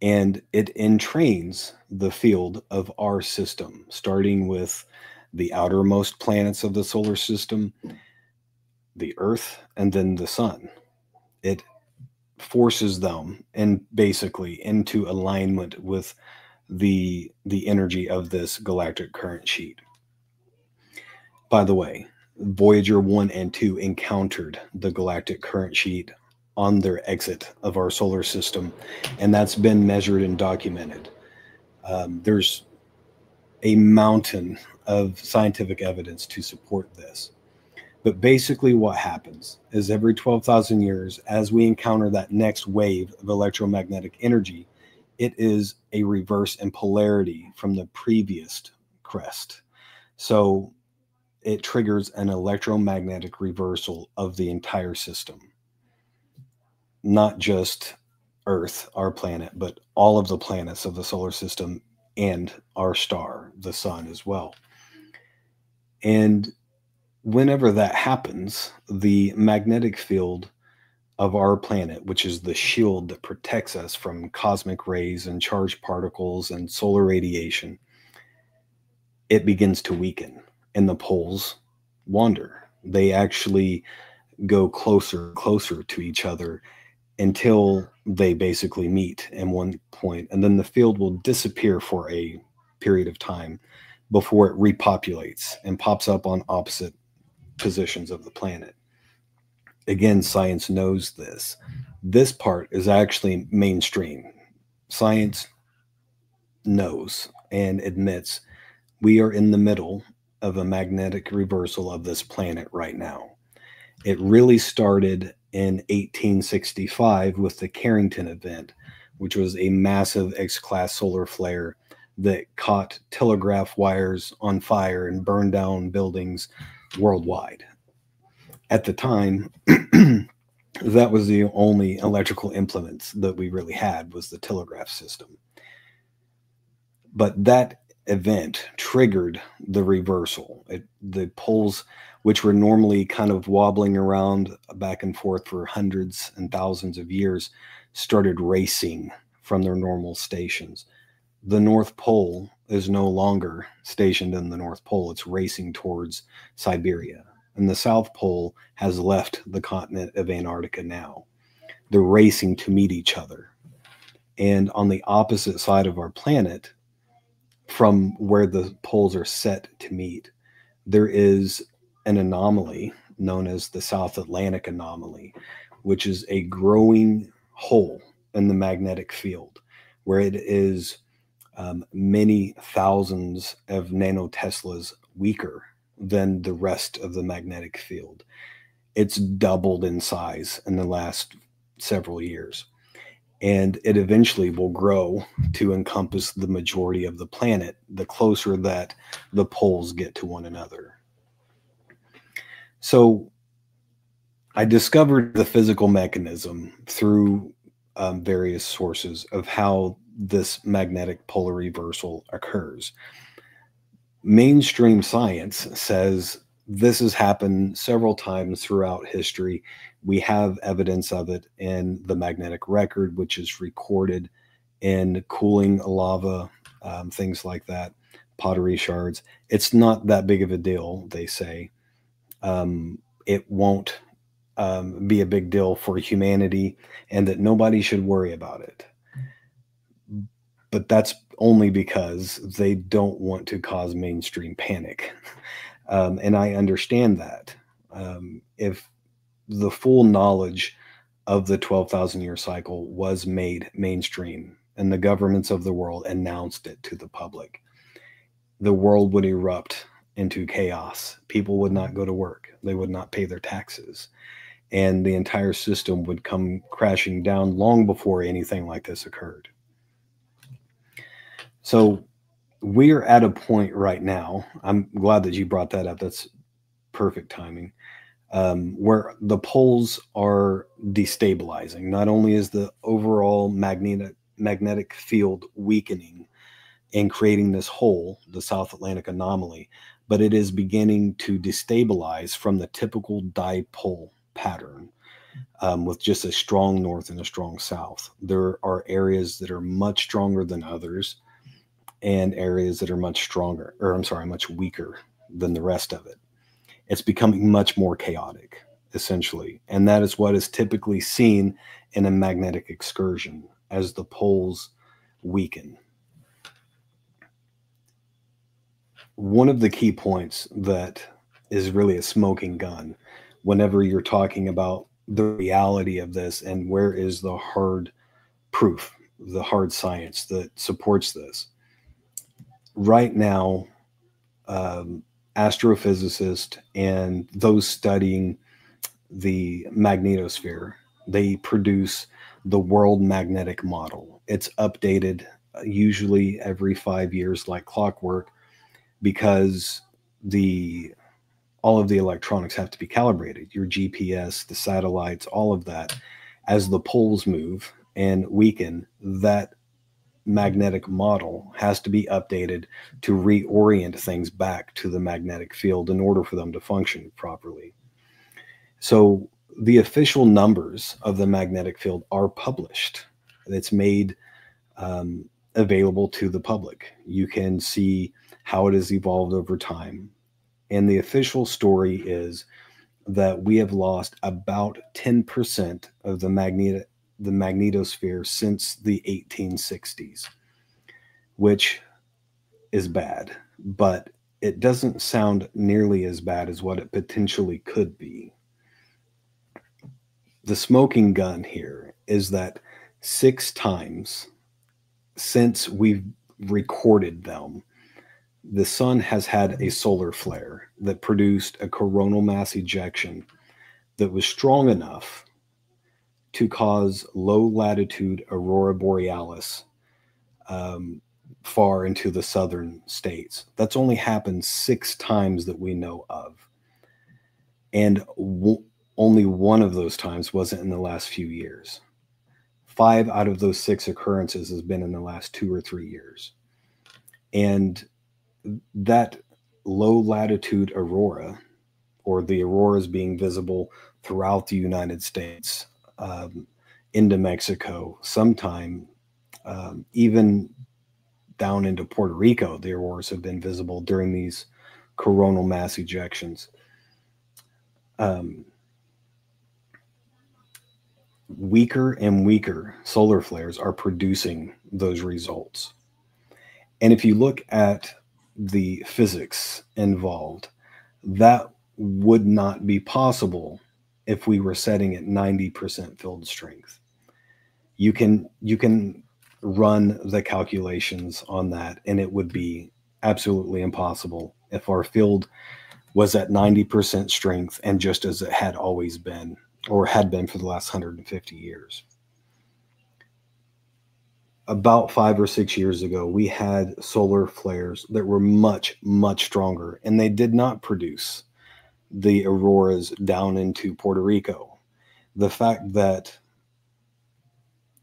And it entrains the field of our system, starting with the outermost planets of the solar system, the Earth, and then the sun. It forces them and basically into alignment with the energy of this galactic current sheet. By the way, Voyager 1 and 2 encountered the galactic current sheet on their exit of our solar system, and that's been measured and documented. There's a mountain of scientific evidence to support this. But basically what happens is every 12,000 years, as we encounter that next wave of electromagnetic energy, it is a reverse in polarity from the previous crest. So it triggers an electromagnetic reversal of the entire system. Not just Earth, our planet, but all of the planets of the solar system and our star, the sun, as well. And whenever that happens, the magnetic field of our planet, which is the shield that protects us from cosmic rays and charged particles and solar radiation, it begins to weaken and the poles wander. They actually go closer to each other until they basically meet in one point, and then the field will disappear for a period of time before it repopulates and pops up on opposite positions of the planet. Again, science knows this. This part is actually mainstream. Science knows and admits we are in the middle of a magnetic reversal of this planet right now. It really started in 1865 with the Carrington event, which was a massive X-class solar flare that caught telegraph wires on fire and burned down buildings worldwide. At the time, that was the only electrical implements that we really had, was the telegraph system. But that event triggered the reversal. The poles, which were normally kind of wobbling around back and forth for hundreds and thousands of years, started racing from their normal stations. The North Pole is no longer stationed in the North Pole. It's racing towards Siberia. And the South Pole has left the continent of Antarctica now. They're racing to meet each other. And on the opposite side of our planet, from where the poles are set to meet, there is an anomaly known as the South Atlantic anomaly, which is a growing hole in the magnetic field where it is many thousands of nanoteslas weaker than the rest of the magnetic field. It's doubled in size in the last several years. And it eventually will grow to encompass the majority of the planet the closer that the poles get to one another. So I discovered the physical mechanism through various sources of how this magnetic polar reversal occurs. Mainstream science says this has happened several times throughout history. We have evidence of it in the magnetic record, which is recorded in cooling lava, things like that, pottery shards. It's not that big of a deal, they say. It won't be a big deal for humanity, and that nobody should worry about it. But that's only because they don't want to cause mainstream panic. And I understand that. If the full knowledge of the 12,000 year cycle was made mainstream and the governments of the world announced it to the public, the world would erupt into chaos. People would not go to work. They would not pay their taxes. And the entire system would come crashing down long before anything like this occurred. So we're at a point right now, I'm glad that you brought that up. That's perfect timing, where the poles are destabilizing. Not only is the overall magnetic field weakening and creating this hole, the South Atlantic anomaly, but it is beginning to destabilize from the typical dipole pattern, with just a strong north and a strong south. There are areas that are much stronger than others, and areas that are much weaker than the rest of it. It's becoming much more chaotic, essentially. And that is what is typically seen in a magnetic excursion as the poles weaken. One of the key points that is really a smoking gun whenever you're talking about the reality of this and where is the hard proof, the hard science that supports this. Right now, astrophysicists and those studying the magnetosphere, they produce the world magnetic model. It's updated usually every 5 years like clockwork, because all of the electronics have to be calibrated. Your GPS, the satellites, all of that. As the poles move and weaken, that magnetic model has to be updated to reorient things back to the magnetic field in order for them to function properly. So the official numbers of the magnetic field are published. It's made available to the public. You can see how it has evolved over time. And the official story is that we have lost about 10% of the magnetosphere since the 1860s, which is bad, but it doesn't sound nearly as bad as what it potentially could be. The smoking gun here is that 6 times since we've recorded them, the sun has had a solar flare that produced a coronal mass ejection that was strong enough to cause low latitude aurora borealis far into the southern states. That's only happened 6 times that we know of. And only one of those times wasn't in the last few years. 5 out of those 6 occurrences has been in the last 2 or 3 years. And that low latitude aurora, or the auroras being visible throughout the United States, into Mexico, sometime even down into Puerto Rico, the auroras have been visible during these coronal mass ejections. Weaker and weaker solar flares are producing those results. And if you look at the physics involved, that would not be possible if we were setting at 90% field strength. You can run the calculations on that, and it would be absolutely impossible if our field was at 90% strength and just as it had always been, or had been for the last 150 years. About 5 or 6 years ago, we had solar flares that were much, much stronger, and they did not produce the auroras down into Puerto Rico. The fact that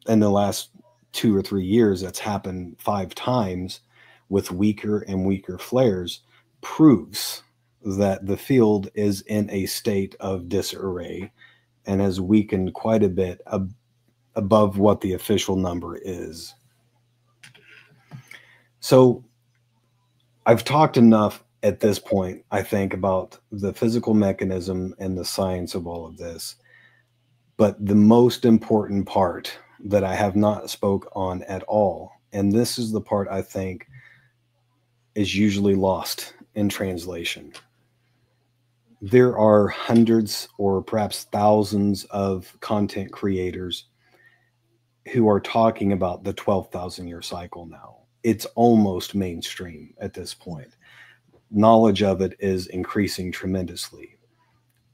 in the last 2 or 3 years, that's happened 5 times with weaker and weaker flares proves that the field is in a state of disarray and has weakened quite a bit above what the official number is. So I've talked enough at this point, I think, about the physical mechanism and the science of all of this. But the most important part that I have not spoke on at all, and this is the part I think is usually lost in translation. There are hundreds or perhaps thousands of content creators who are talking about the 12,000 year cycle now. It's almost mainstream at this point. Knowledge of it is increasing tremendously.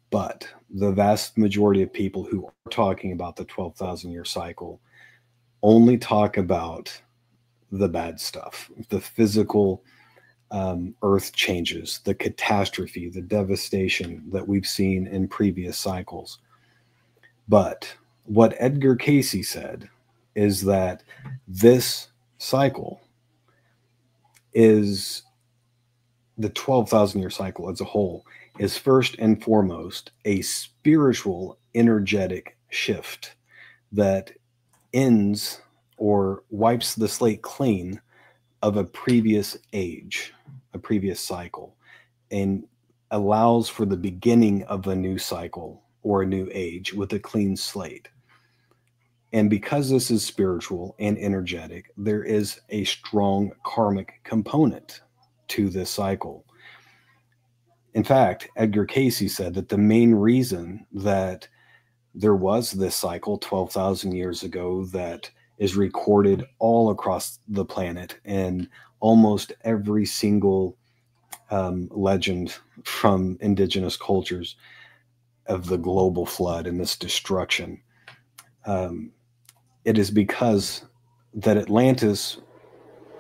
But the vast majority of people who are talking about the 12,000 year cycle only talk about the bad stuff, the physical earth changes, the catastrophe, the devastation that we've seen in previous cycles. But what Edgar Cayce said is that this cycle is the 12,000 year cycle as a whole is first and foremost a spiritual energetic shift that ends or wipes the slate clean of a previous age, a previous cycle, and allows for the beginning of a new cycle or a new age with a clean slate. And because this is spiritual and energetic, there is a strong karmic component to this cycle. In fact, Edgar Cayce said that the main reason that there was this cycle 12,000 years ago that is recorded all across the planet and almost every single legend from indigenous cultures of the global flood and this destruction. It is because that Atlantis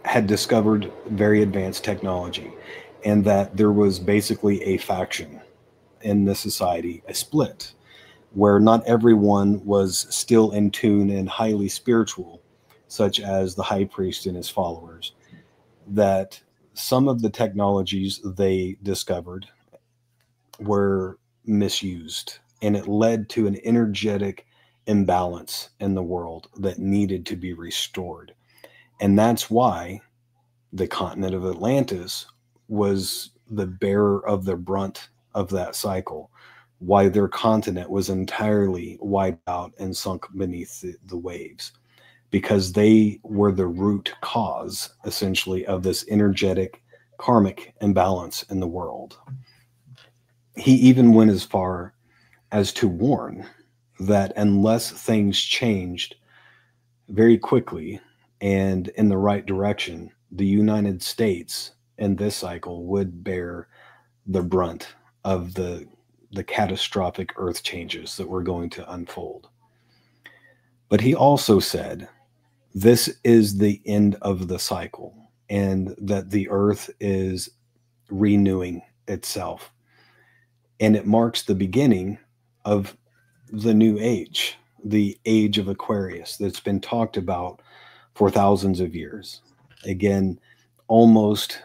had discovered very advanced technology and that there was basically a faction in the society, a split, where not everyone was still in tune and highly spiritual, such as the high priest and his followers, that some of the technologies they discovered were misused, and it led to an energetic imbalance in the world that needed to be restored. And that's why the continent of Atlantis was the bearer of the brunt of that cycle, why their continent was entirely wiped out and sunk beneath the waves, because they were the root cause, essentially, of this energetic karmic imbalance in the world. He even went as far as to warn that unless things changed very quickly and in the right direction, the United States in this cycle would bear the brunt of the catastrophic earth changes that were going to unfold. But he also said, this is the end of the cycle, and that the earth is renewing itself. And it marks the beginning of the new age, the age of Aquarius, that's been talked about for thousands of years. Again, almost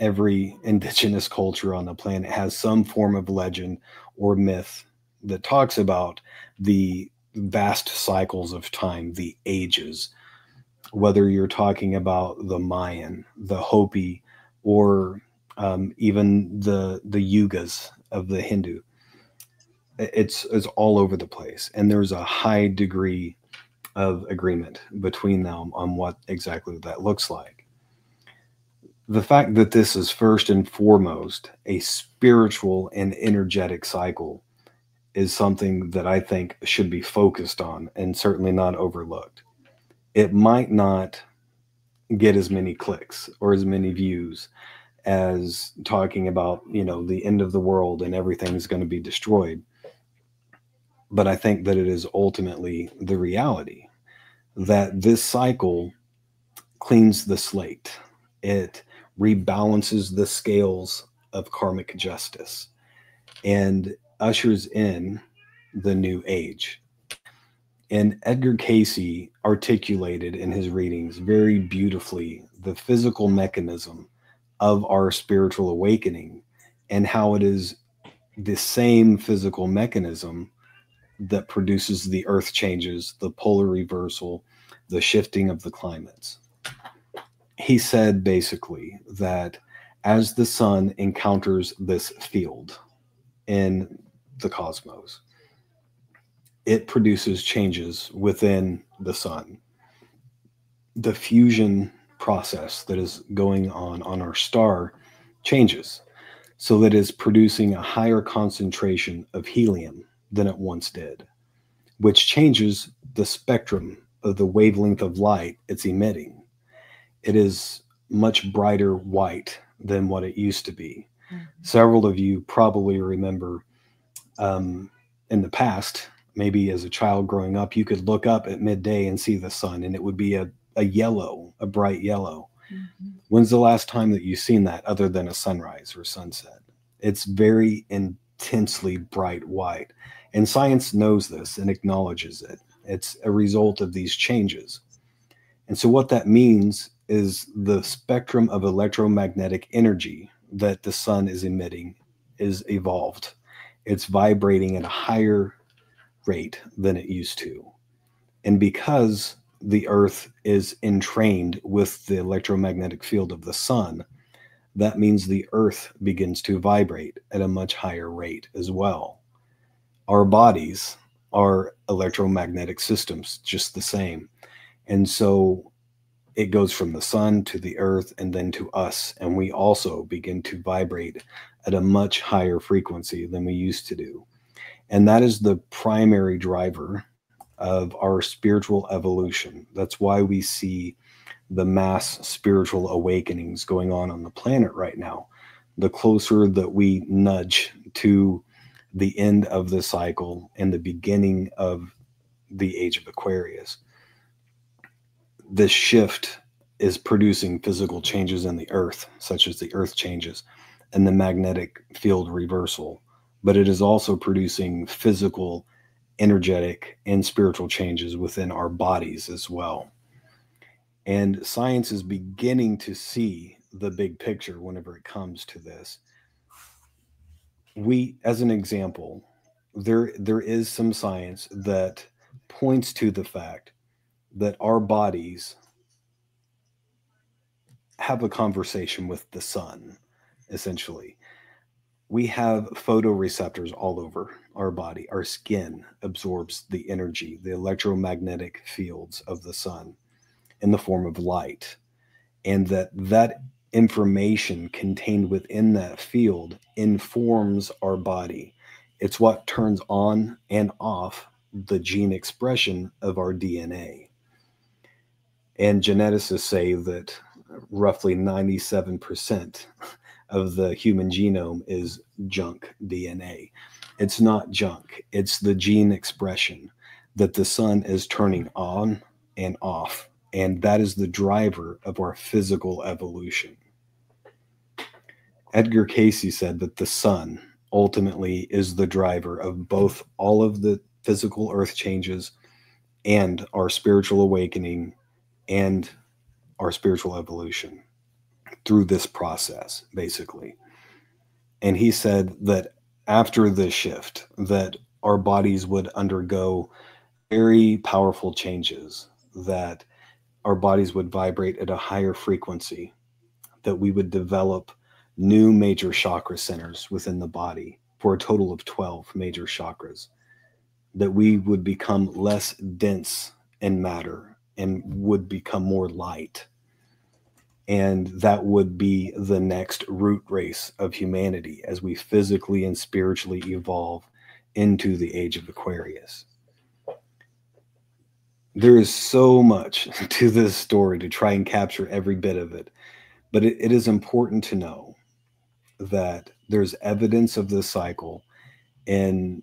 every indigenous culture on the planet has some form of legend or myth that talks about the vast cycles of time, the ages, whether you're talking about the Mayan, the Hopi, or even the yugas of the Hindu. It's all over the place, and there's a high degree of agreement between them on what exactly that looks like. The fact that this is first and foremost a spiritual and energetic cycle is something that I think should be focused on and certainly not overlooked. It might not get as many clicks or as many views as talking about, the end of the world and everything's going to be destroyed. But I think that it is ultimately the reality that this cycle cleans the slate. It rebalances the scales of karmic justice and ushers in the new age. And Edgar Cayce articulated in his readings very beautifully the physical mechanism of our spiritual awakening, and how it is the same physical mechanism that produces the earth changes, the polar reversal, the shifting of the climates. He said basically that as the sun encounters this field in the cosmos, it produces changes within the sun. The fusion process that is going on our star changes, so that it's producing a higher concentration of helium than it once did, which changes the spectrum of the wavelength of light it's emitting. It is much brighter white than what it used to be. Mm-hmm. Several of you probably remember in the past, maybe as a child growing up, you could look up at midday and see the sun, and it would be a yellow, a bright yellow. Mm-hmm. When's the last time that you've seen that other than a sunrise or sunset? It's very intensely bright white. And science knows this and acknowledges it. It's a result of these changes. And so what that means is the spectrum of electromagnetic energy that the sun is emitting is evolved. It's vibrating at a higher rate than it used to. And because the earth is entrained with the electromagnetic field of the sun, that means the earth begins to vibrate at a much higher rate as well. Our bodies are electromagnetic systems, just the same. And so it goes from the sun to the earth and then to us. And we also begin to vibrate at a much higher frequency than we used to do. And that is the primary driver of our spiritual evolution. That's why we see the mass spiritual awakenings going on the planet right now. The closer that we nudge to the end of the cycle and the beginning of the Age of Aquarius, this shift is producing physical changes in the earth, such as the earth changes and the magnetic field reversal. But it is also producing physical, energetic, and spiritual changes within our bodies as well. And science is beginning to see the big picture whenever it comes to this. We, as an example, there is some science that points to the fact that our bodies have a conversation with the sun, essentially. We have photoreceptors all over our body. Our skin absorbs the energy, the electromagnetic fields of the sun in the form of light. And that information contained within that field informs our body. It's what turns on and off the gene expression of our DNA. And geneticists say that roughly 97% of the human genome is junk DNA. It's not junk, it's the gene expression that the sun is turning on and off. And that is the driver of our physical evolution. Edgar Cayce said that the sun ultimately is the driver of both all of the physical earth changes and our spiritual awakening and our spiritual evolution through this process, basically. And he said that after this shift, that our bodies would undergo very powerful changes, that our bodies would vibrate at a higher frequency, that we would develop new major chakra centers within the body for a total of 12 major chakras, that we would become less dense in matter and would become more light. And that would be the next root race of humanity as we physically and spiritually evolve into the Age of Aquarius. There is so much to this story to try and capture every bit of it, but it is important to know that there's evidence of this cycle in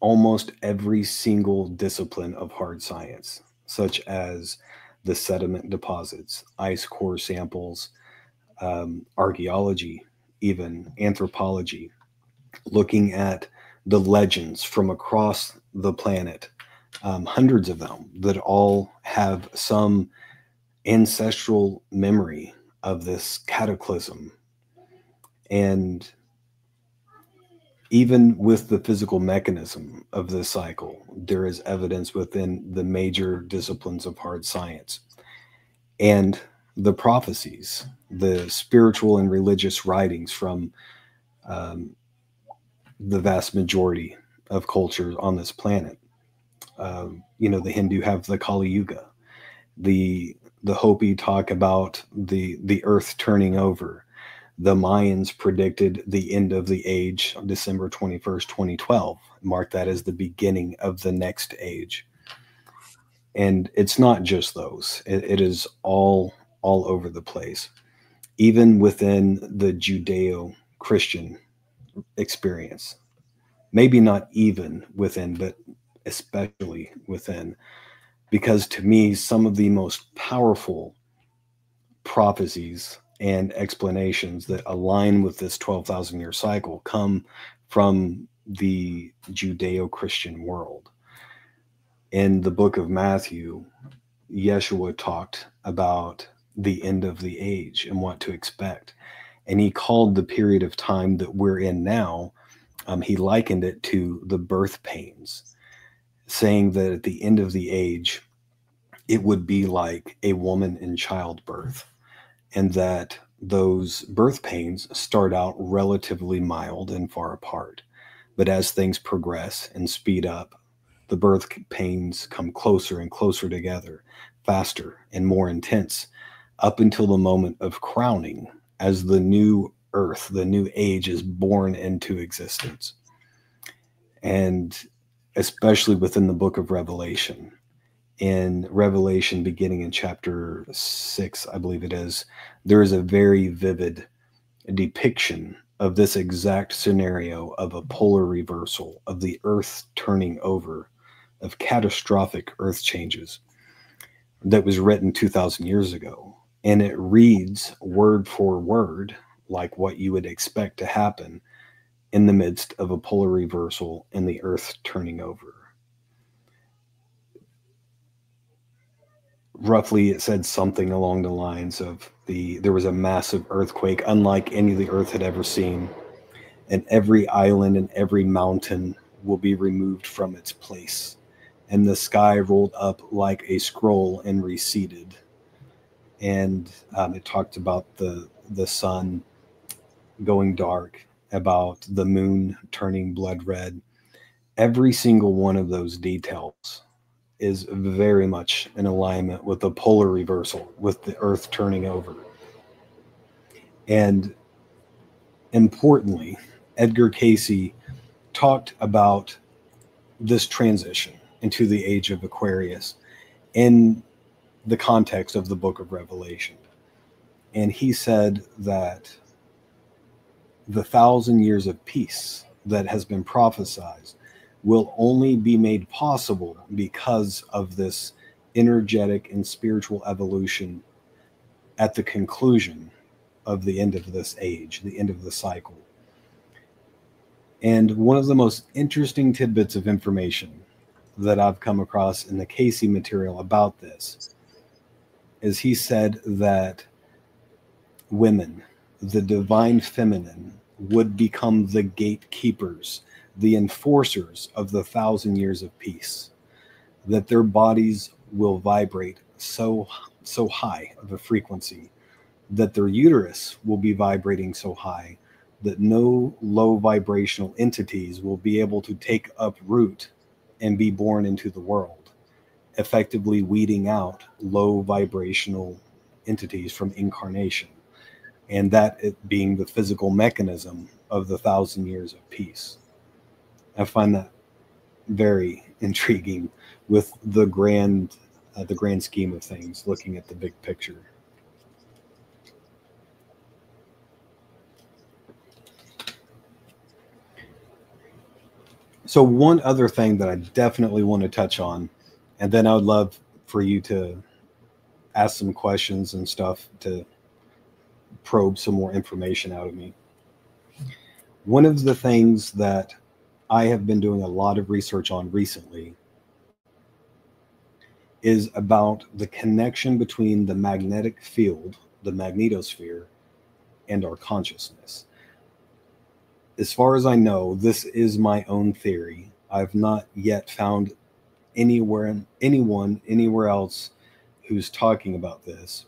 almost every single discipline of hard science, such as the sediment deposits, ice core samples, archaeology, even anthropology, looking at the legends from across the planet, hundreds of them that all have some ancestral memory of this cataclysm. And even with the physical mechanism of this cycle, there is evidence within the major disciplines of hard science. And the prophecies, the spiritual and religious writings from the vast majority of cultures on this planet. The Hindu have the Kali Yuga. The Hopi talk about the earth turning over. The Mayans predicted the end of the age on December 21st, 2012. Mark that as the beginning of the next age. And it's not just those. It is all over the place. Even within the Judeo-Christian experience. Maybe not even within, but especially within. Because to me, some of the most powerful prophecies and explanations that align with this 12,000 year cycle come from the Judeo-Christian world. In the book of Matthew, Yeshua talked about the end of the age and what to expect. And he called the period of time that we're in now, he likened it to the birth pains, saying that at the end of the age, it would be like a woman in childbirth, and that those birth pains start out relatively mild and far apart. But as things progress and speed up, the birth pains come closer and closer together, faster and more intense, up until the moment of crowning, as the new earth, the new age is born into existence. And especially within the book of Revelation, in Revelation beginning in chapter 6, I believe it is, there is a very vivid depiction of this exact scenario of a polar reversal, of the earth turning over, of catastrophic earth changes that was written 2,000 years ago. And it reads word for word like what you would expect to happen in the midst of a polar reversal and the earth turning over. roughly it said something along the lines of there was a massive earthquake unlike any the earth had ever seen, and every island and every mountain will be removed from its place, and the sky rolled up like a scroll and receded. And it talked about the sun going dark, about the moon turning blood red. Every single one of those details is very much in alignment with the polar reversal, with the earth turning over. And importantly, Edgar Casey talked about this transition into the age of Aquarius in the context of the book of Revelation. And he said that the 1,000 years of peace that has been prophesied will only be made possible because of this energetic and spiritual evolution at the conclusion of the end of this age, the end of the cycle. And one of the most interesting tidbits of information that I've come across in the Casey material about this is he said that women, the divine feminine, would become the gatekeepers, the enforcers of the 1,000 years of peace, that their bodies will vibrate so high of a frequency, that their uterus will be vibrating so high that no low vibrational entities will be able to take up root and be born into the world, effectively weeding out low vibrational entities from incarnation, and that it being the physical mechanism of the 1,000 years of peace. I find that very intriguing with the grand scheme of things, looking at the big picture. So one other thing that I definitely want to touch on, and then I would love for you to ask some questions and stuff to probe some more information out of me. One of the things that I have been doing a lot of research on recently is about the connection between the magnetic field, the magnetosphere, and our consciousness. As far as I know, this is my own theory. I've not yet found anyone anywhere else who's talking about this,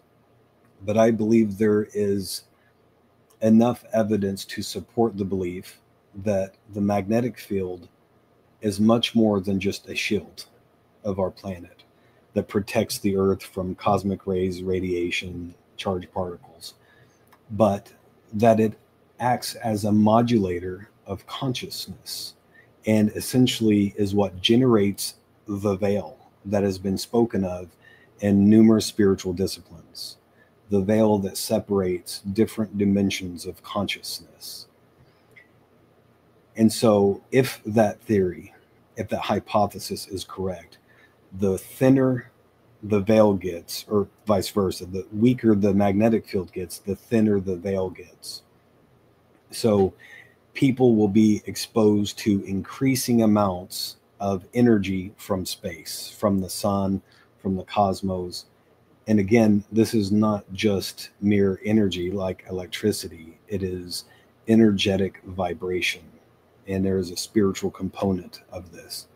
but I believe there is enough evidence to support the belief that the magnetic field is much more than just a shield of our planet that protects the Earth from cosmic rays, radiation, charged particles, but that it acts as a modulator of consciousness and essentially is what generates the veil that has been spoken of in numerous spiritual disciplines, the veil that separates different dimensions of consciousness. And so if that theory, if that hypothesis is correct, the thinner the veil gets, or vice versa, the weaker the magnetic field gets, the thinner the veil gets. So people will be exposed to increasing amounts of energy from space, from the sun, from the cosmos. And again, this is not just mere energy like electricity. It is energetic vibration. And there is a spiritual component of this.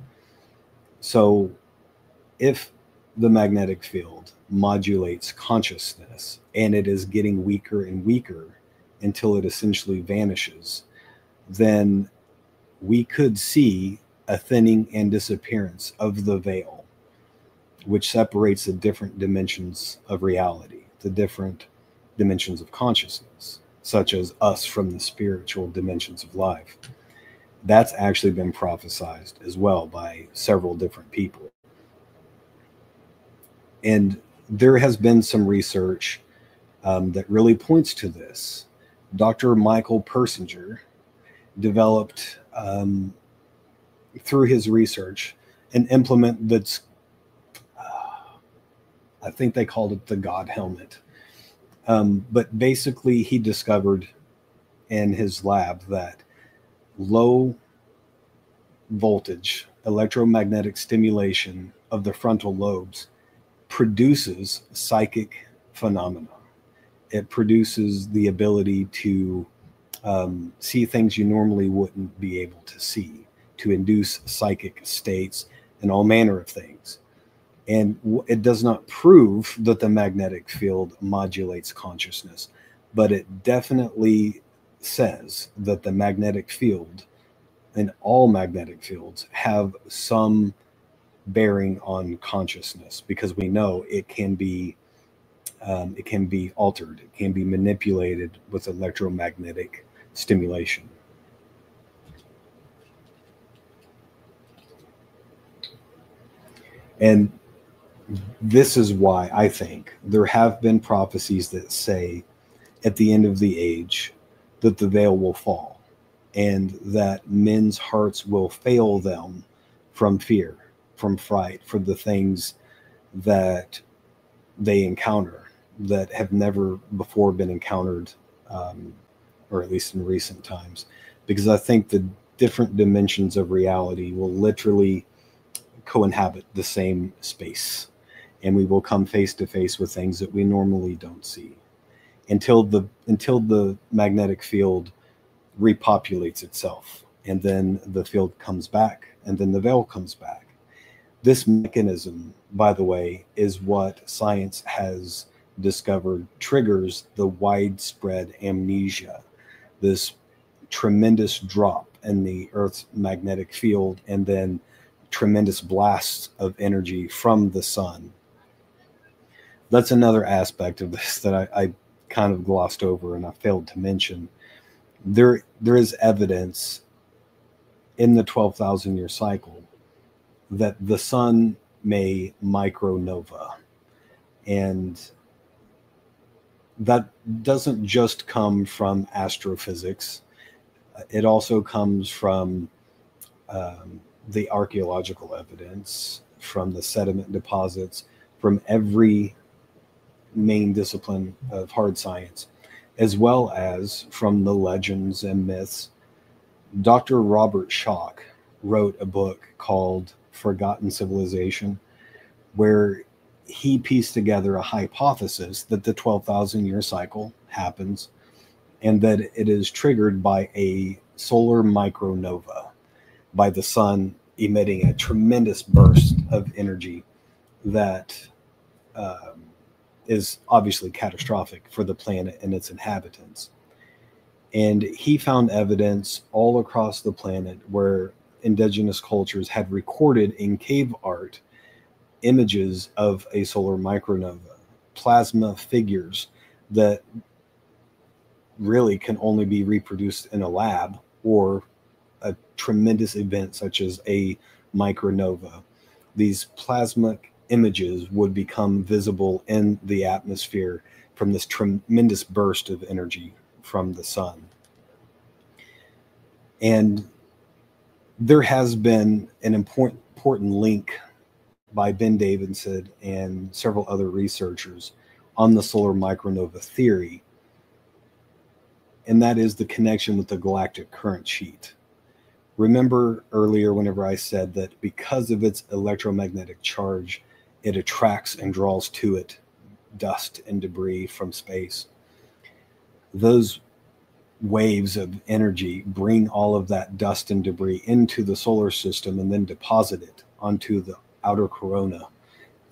So if the magnetic field modulates consciousness and it is getting weaker and weaker until it essentially vanishes, then we could see a thinning and disappearance of the veil, which separates the different dimensions of reality, the different dimensions of consciousness, such as us from the spiritual dimensions of life. That's actually been prophesied as well by several different people. And there has been some research that really points to this. Dr. Michael Persinger developed, through his research, an implement that's, I think they called it the God helmet. But basically, he discovered in his lab that low voltage electromagnetic stimulation of the frontal lobes produces psychic phenomena. It produces the ability to see things you normally wouldn't be able to see, to induce psychic states and all manner of things. And it does not prove that the magnetic field modulates consciousness, but it definitely says that the magnetic field and all magnetic fields have some bearing on consciousness, because we know it can be altered, it can be manipulated with electromagnetic stimulation. And this is why I think there have been prophecies that say at the end of the age that the veil will fall and that men's hearts will fail them from fear, from fright, for the things that they encounter that have never before been encountered, or at least in recent times. Because I think the different dimensions of reality will literally co-inhabit the same space, and we will come face to face with things that we normally don't see until the magnetic field repopulates itself, and then the field comes back, and then the veil comes back. This mechanism, by the way, is what science has discovered triggers the widespread amnesia, this tremendous drop in the Earth's magnetic field, and then tremendous blasts of energy from the sun. That's another aspect of this that I kind of glossed over and I failed to mention. There is evidence in the 12,000 year cycle that the sun may micronova, and that doesn't just come from astrophysics. It also comes from the archaeological evidence, from the sediment deposits, from every main discipline of hard science, as well as from the legends and myths. Dr. Robert Schoch wrote a book called Forgotten Civilization, where he pieced together a hypothesis that the 12,000 year cycle happens and that it is triggered by a solar micronova, by the sun emitting a tremendous burst of energy that is obviously catastrophic for the planet and its inhabitants. And he found evidence all across the planet where indigenous cultures had recorded in cave art images of a solar micronova, plasma figures that really can only be reproduced in a lab, or a tremendous event such as a micronova. These plasmic images would become visible in the atmosphere from this tremendous burst of energy from the sun. And there has been an important link by Ben Davidson and several other researchers on the solar micronova theory, and that is the connection with the galactic current sheet. Remember earlier whenever I said that because of its electromagnetic charge, it attracts and draws to it dust and debris from space. Those waves of energy bring all of that dust and debris into the solar system and then deposit it onto the outer corona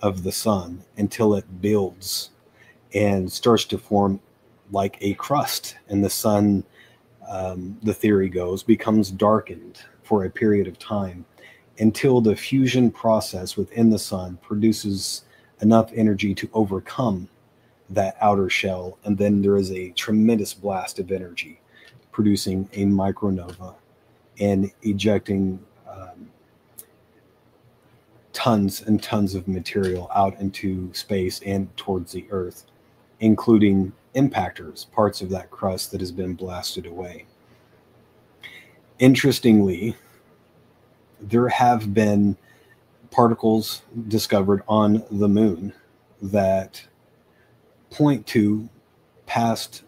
of the sun until it builds and starts to form like a crust, and the sun, the theory goes, becomes darkened for a period of time until the fusion process within the sun produces enough energy to overcome that outer shell, and then there is a tremendous blast of energy producing a micronova and ejecting tons and tons of material out into space and towards the earth, including impactors, parts of that crust that has been blasted away. Interestingly, there have been particles discovered on the moon that point to past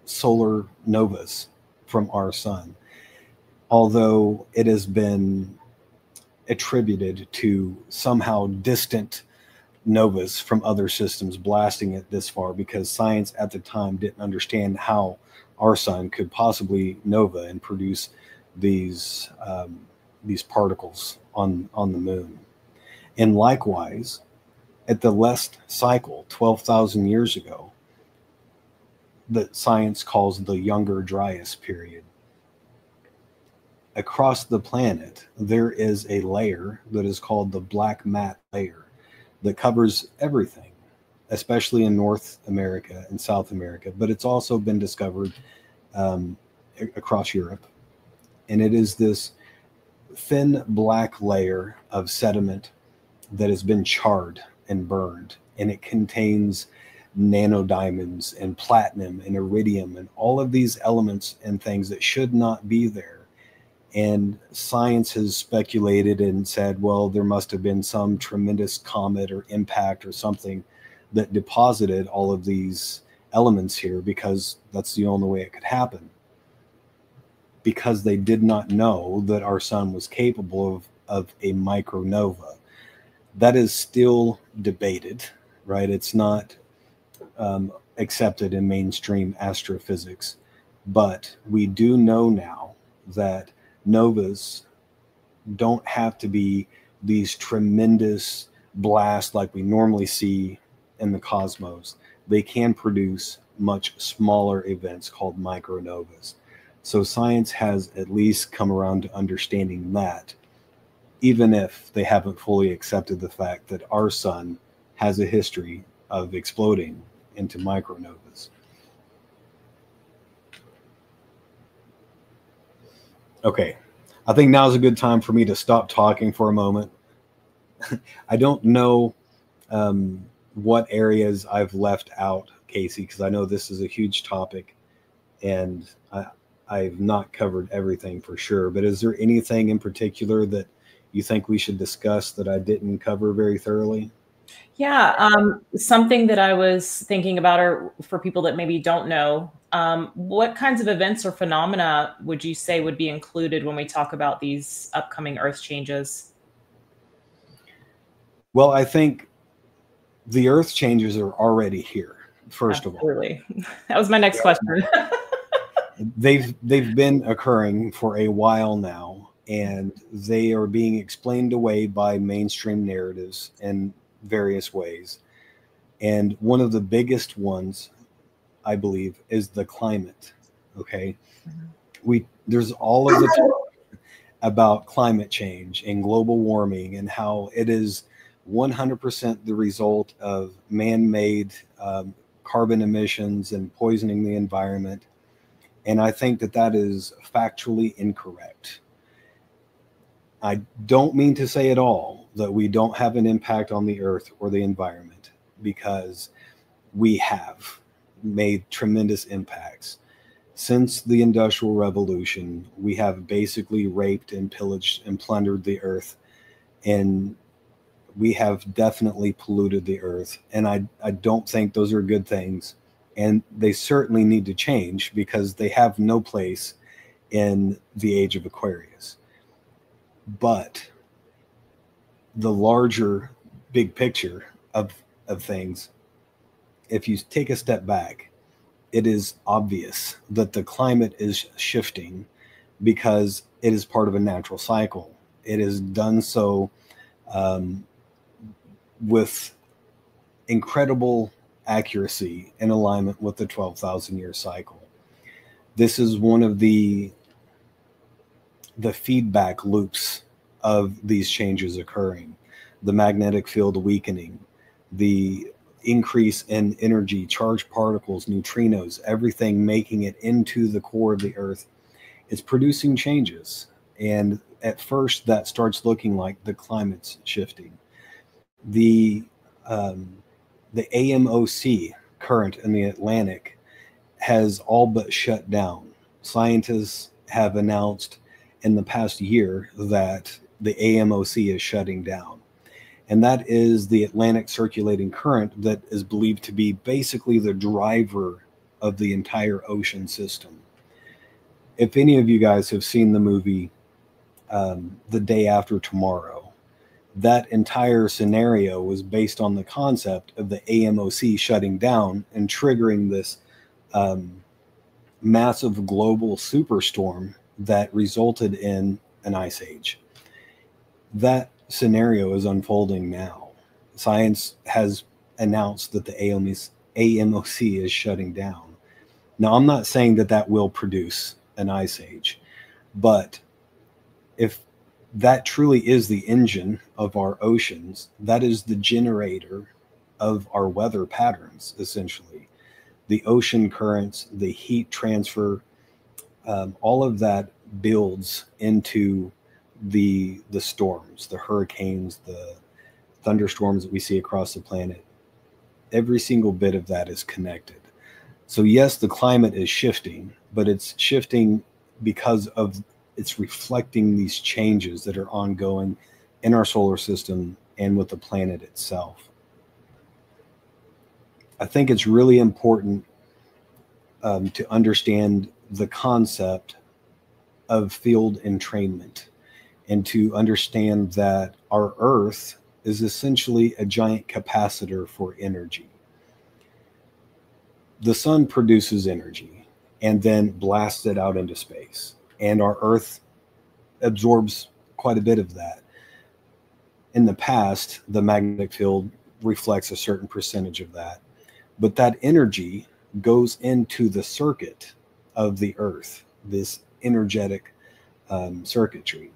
solar novas from our sun, although it has been attributed to somehow distant novas from other systems blasting it this far, because science at the time didn't understand how our sun could possibly nova and produce these particles on the moon. And likewise, at the last cycle, 12,000 years ago, that science calls the Younger Dryas period, across the planet, there is a layer that is called the black mat layer that covers everything, especially in North America and South America, but it's also been discovered across Europe. And it is this thin black layer of sediment that has been charred and burned, and it contains nanodiamonds and platinum and iridium and all of these elements and things that should not be there. And science has speculated and said, well, there must have been some tremendous comet or impact or something that deposited all of these elements here, because that's the only way it could happen. Because they did not know that our sun was capable of a micronova. That is still debated, right? It's not accepted in mainstream astrophysics. But we do know now that novas don't have to be these tremendous blasts like we normally see in the cosmos. They can produce much smaller events called micronovas. So science has at least come around to understanding that, even if they haven't fully accepted the fact that our sun has a history of exploding into micronovas. Okay, I think now's a good time for me to stop talking for a moment. I don't know what areas I've left out, Casey, because I know this is a huge topic, and I've not covered everything for sure. But is there anything in particular that you think we should discuss that I didn't cover very thoroughly? Yeah, something that I was thinking about, or for people that maybe don't know, what kinds of events or phenomena would you say would be included when we talk about these upcoming Earth changes? Well, I think the Earth changes are already here, first of all. Absolutely. That was my next question. They've been occurring for a while now, and they are being explained away by mainstream narratives in various ways. And one of the biggest ones, I believe, is the climate. Okay. There's all of the talk about climate change and global warming and how it is 100% the result of man-made carbon emissions and poisoning the environment. And I think that that is factually incorrect. I don't mean to say at all that we don't have an impact on the earth or the environment, because we have made tremendous impacts. Since the Industrial Revolution, we have basically raped and pillaged and plundered the earth, and we have definitely polluted the earth. And I don't think those are good things. And they certainly need to change, because they have no place in the Age of Aquarius. But the larger big picture of things, if you take a step back, it is obvious that the climate is shifting because it is part of a natural cycle. It is done so with incredible accuracy in alignment with the 12,000-year cycle. This is one of the feedback loops of these changes occurring. The magnetic field weakening, the increase in energy, charged particles, neutrinos, everything making it into the core of the Earth is producing changes. And at first that starts looking like the climate's shifting. The AMOC current in the Atlantic has all but shut down. Scientists have announced in the past year that the AMOC is shutting down. And that is the Atlantic circulating current that is believed to be basically the driver of the entire ocean system. If any of you guys have seen the movie The Day After Tomorrow, That entire scenario was based on the concept of the AMOC shutting down and triggering this massive global superstorm that resulted in an ice age. That scenario is unfolding now. Science has announced that the AMOC is shutting down. Now, I'm not saying that that will produce an ice age, but if that truly is the engine of our oceans, that is the generator of our weather patterns, essentially. The ocean currents, the heat transfer, all of that builds into the storms, the hurricanes, the thunderstorms that we see across the planet. Every single bit of that is connected. So yes, the climate is shifting, but it's shifting because of it's reflecting these changes that are ongoing in our solar system and with the planet itself. I think it's really important to understand the concept of field entrainment and to understand that our Earth is essentially a giant capacitor for energy. The sun produces energy and then blasts it out into space, and our Earth absorbs quite a bit of that. In the past, the magnetic field reflects a certain percentage of that, but that energy goes into the circuit of the Earth, this energetic circuitry.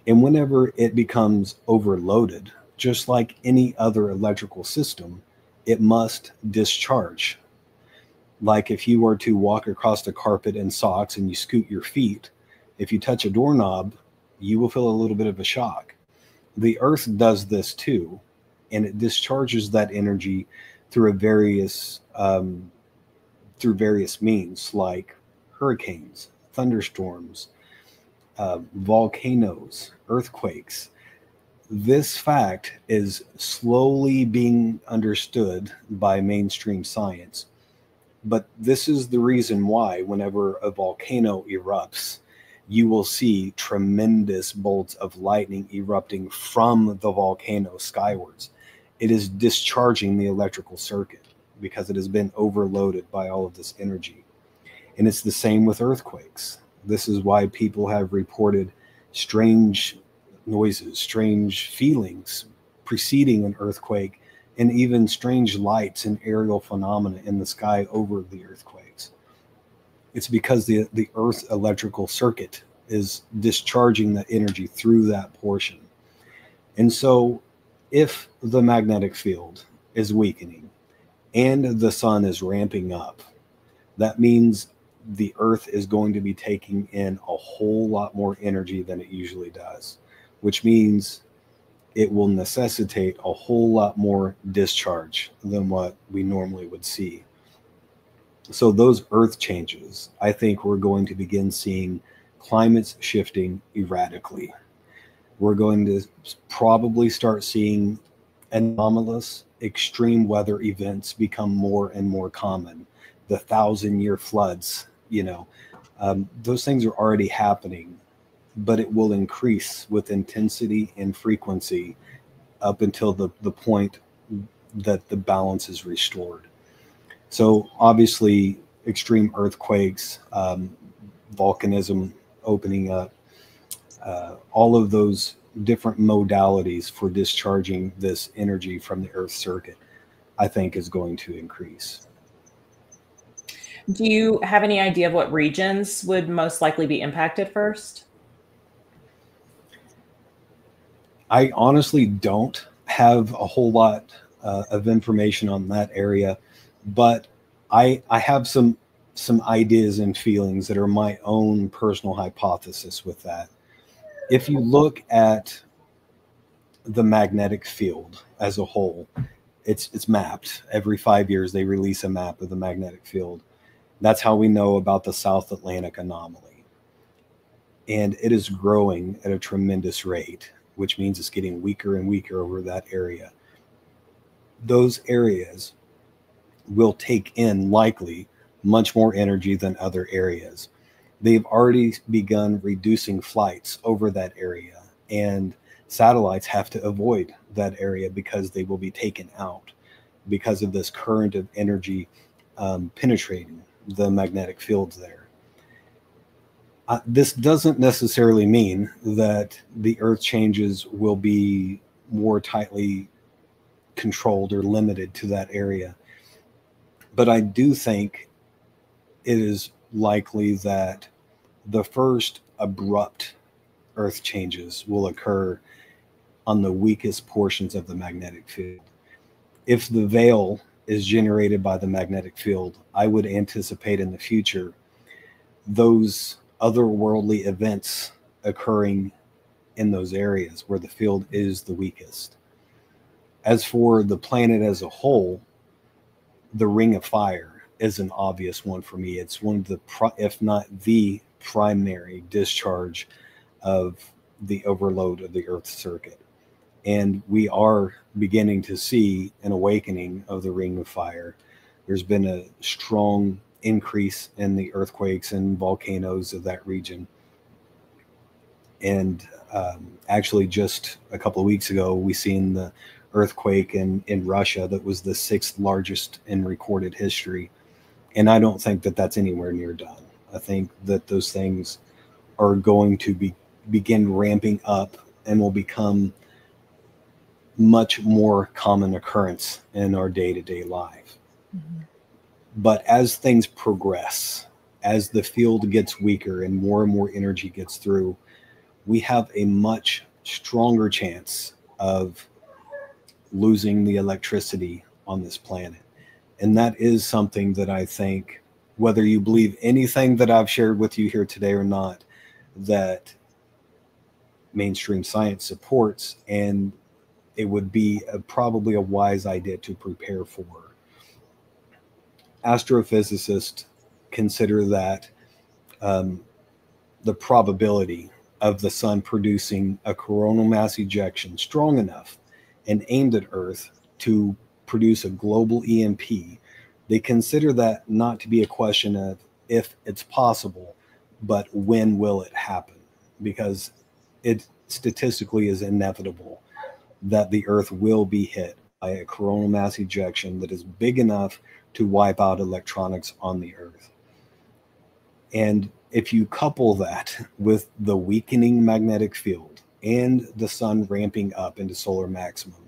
And whenever it becomes overloaded, just like any other electrical system, it must discharge. Like if you were to walk across the carpet in socks and you scoot your feet, if you touch a doorknob, you will feel a little bit of a shock. The Earth does this too, and it discharges that energy through various means, like hurricanes, thunderstorms, volcanoes, earthquakes. This fact is slowly being understood by mainstream science. But this is the reason why whenever a volcano erupts, you will see tremendous bolts of lightning erupting from the volcano skywards. It is discharging the electrical circuit because it has been overloaded by all of this energy. And it's the same with earthquakes. This is why people have reported strange noises, strange feelings preceding an earthquake, and even strange lights and aerial phenomena in the sky over the earthquakes. It's because the Earth's electrical circuit is discharging that energy through that portion. And so if the magnetic field is weakening and the sun is ramping up, that means the Earth is going to be taking in a whole lot more energy than it usually does, which means it will necessitate a whole lot more discharge than what we normally would see. So those Earth changes, I think we're going to begin seeing climates shifting erratically. We're going to probably start seeing anomalous extreme weather events become more and more common. The 1,000-year floods, those things are already happening, but it will increase with intensity and frequency up until the point that the balance is restored. So obviously extreme earthquakes, volcanism opening up, all of those different modalities for discharging this energy from the Earth circuit, I think is going to increase. Do you have any idea of what regions would most likely be impacted first? I honestly don't have a whole lot of information on that area, but I have some ideas and feelings that are my own personal hypothesis with that. If you look at the magnetic field as a whole, it's mapped. Every 5 years they release a map of the magnetic field. That's how we know about the South Atlantic anomaly. And it is growing at a tremendous rate, which means it's getting weaker and weaker over that area. Those areas will take in likely much more energy than other areas. They've already begun reducing flights over that area, and satellites have to avoid that area because they will be taken out because of this current of energy penetrating the magnetic fields there. This doesn't necessarily mean that the Earth changes will be more tightly controlled or limited to that area. But I do think it is likely that the first abrupt Earth changes will occur on the weakest portions of the magnetic field. If the veil is generated by the magnetic field, I would anticipate in the future those otherworldly events occurring in those areas where the field is the weakest. As for the planet as a whole, the Ring of Fire is an obvious one for me. It's one of the, if not the primary discharge of the overload of the Earth circuit. And we are beginning to see an awakening of the Ring of Fire. There's been a strong increase in the earthquakes and volcanoes of that region. And actually just a couple of weeks ago, we seen the earthquake in Russia that was the 6th largest in recorded history. And I don't think that that's anywhere near done. I think that those things are going to begin ramping up and will become much more common occurrence in our day-to-day life. Mm-hmm. But as things progress, as the field gets weaker and more energy gets through, we have a much stronger chance of losing the electricity on this planet. And that is something that I think, whether you believe anything that I've shared with you here today or not, that mainstream science supports, and it would be probably a wise idea to prepare for. Astrophysicists consider that the probability of the sun producing a coronal mass ejection strong enough and aimed at Earth to produce a global EMP, they consider that not to be a question of if it's possible, but when will it happen? Because it statistically is inevitable that the Earth will be hit by a coronal mass ejection that is big enough to wipe out electronics on the Earth. And if you couple that with the weakening magnetic field and the sun ramping up into solar maximum,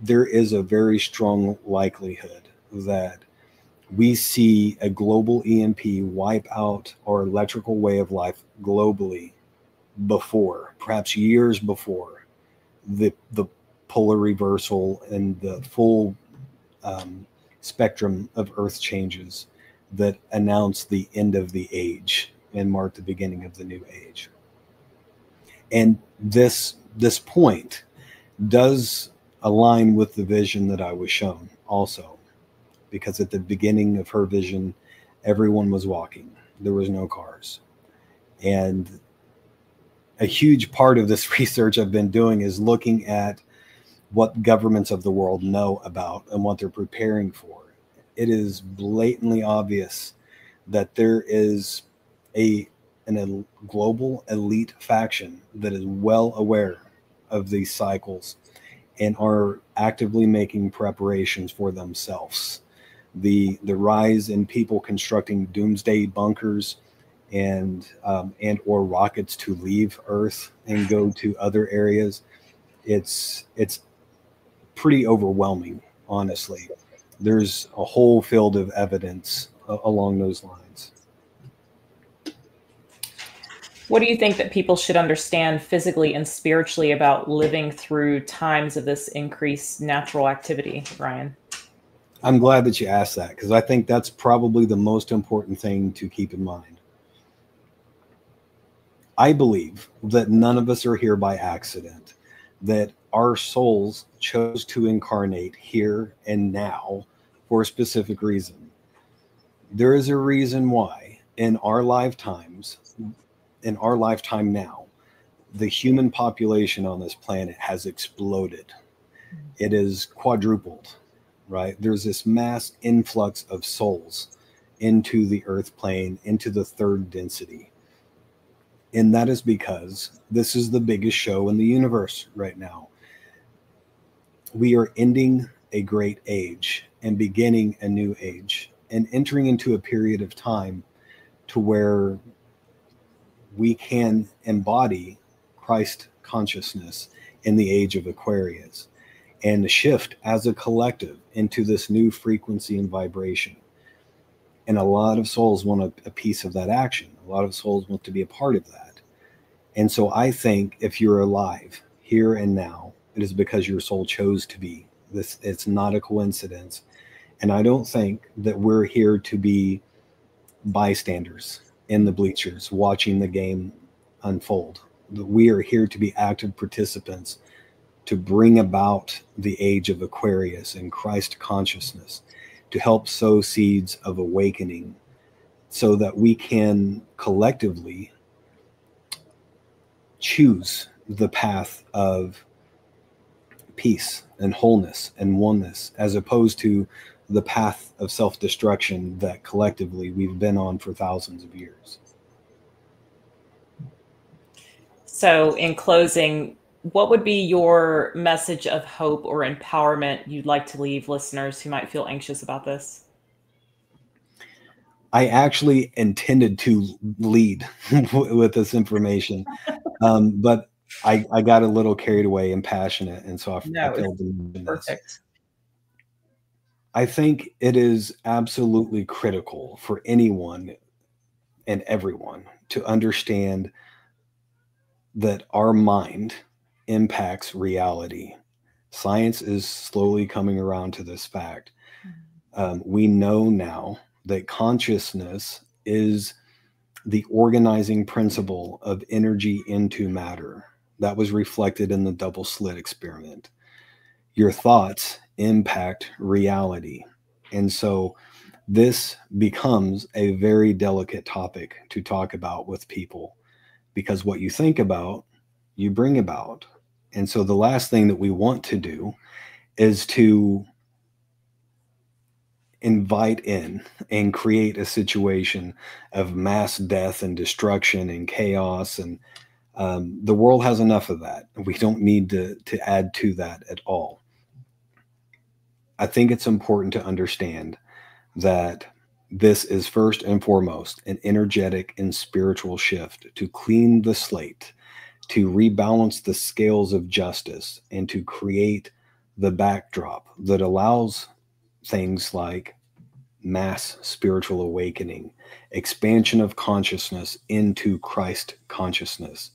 there is a very strong likelihood that we see a global EMP wipe out our electrical way of life globally before, perhaps years before, the polar reversal and the full spectrum of Earth changes that announce the end of the age and mark the beginning of the new age. And this point does align with the vision that I was shown also, because at the beginning of her vision, everyone was walking. There was no cars. And a huge part of this research I've been doing is looking at what governments of the world know about and what they're preparing for. It is blatantly obvious that there is a global elite faction that is well aware of these cycles and are actively making preparations for themselves. The rise in people constructing doomsday bunkers and or rockets to leave Earth and go to other areas, it's pretty overwhelming, honestly. There's a whole field of evidence along those lines. What do you think that people should understand physically and spiritually about living through times of this increased natural activity, Brian? I'm glad that you asked that, because I think that's probably the most important thing to keep in mind. I believe that none of us are here by accident, that our souls chose to incarnate here and now for a specific reason. There is a reason why in our lifetime now, the human population on this planet has exploded. It is quadrupled, right? There's this mass influx of souls into the Earth plane, into the third density. And that is because this is the biggest show in the universe right now. We are ending a great age and beginning a new age and entering into a period of time to where we can embody Christ consciousness in the age of Aquarius and shift as a collective into this new frequency and vibration. And a lot of souls want a piece of that action. A lot of souls want to be a part of that. And so I think if you're alive here and now, it is because your soul chose to be. This, it's not a coincidence. And I don't think that we're here to be bystanders in the bleachers watching the game unfold. We are here to be active participants to bring about the age of Aquarius and Christ consciousness, to help sow seeds of awakening so that we can collectively choose the path of peace and wholeness and oneness, as opposed to the path of self-destruction that collectively we've been on for thousands of years. So in closing, what would be your message of hope or empowerment you'd like to leave listeners who might feel anxious about this? I actually intended to lead with this information, but I got a little carried away and passionate, and so I failed to mention this. Perfect. I think it is absolutely critical for anyone and everyone to understand that our mind impacts reality. Science is slowly coming around to this fact. We know now that consciousness is the organizing principle of energy into matter. That was reflected in the double slit experiment. Your thoughts impact reality. And so this becomes a very delicate topic to talk about with people, because what you think about, you bring about. And so the last thing that we want to do is to invite in and create a situation of mass death and destruction and chaos. And the world has enough of that. We don't need to add to that at all. I think it's important to understand that this is first and foremost an energetic and spiritual shift to clean the slate, to rebalance the scales of justice, and to create the backdrop that allows things like mass spiritual awakening, expansion of consciousness into Christ consciousness,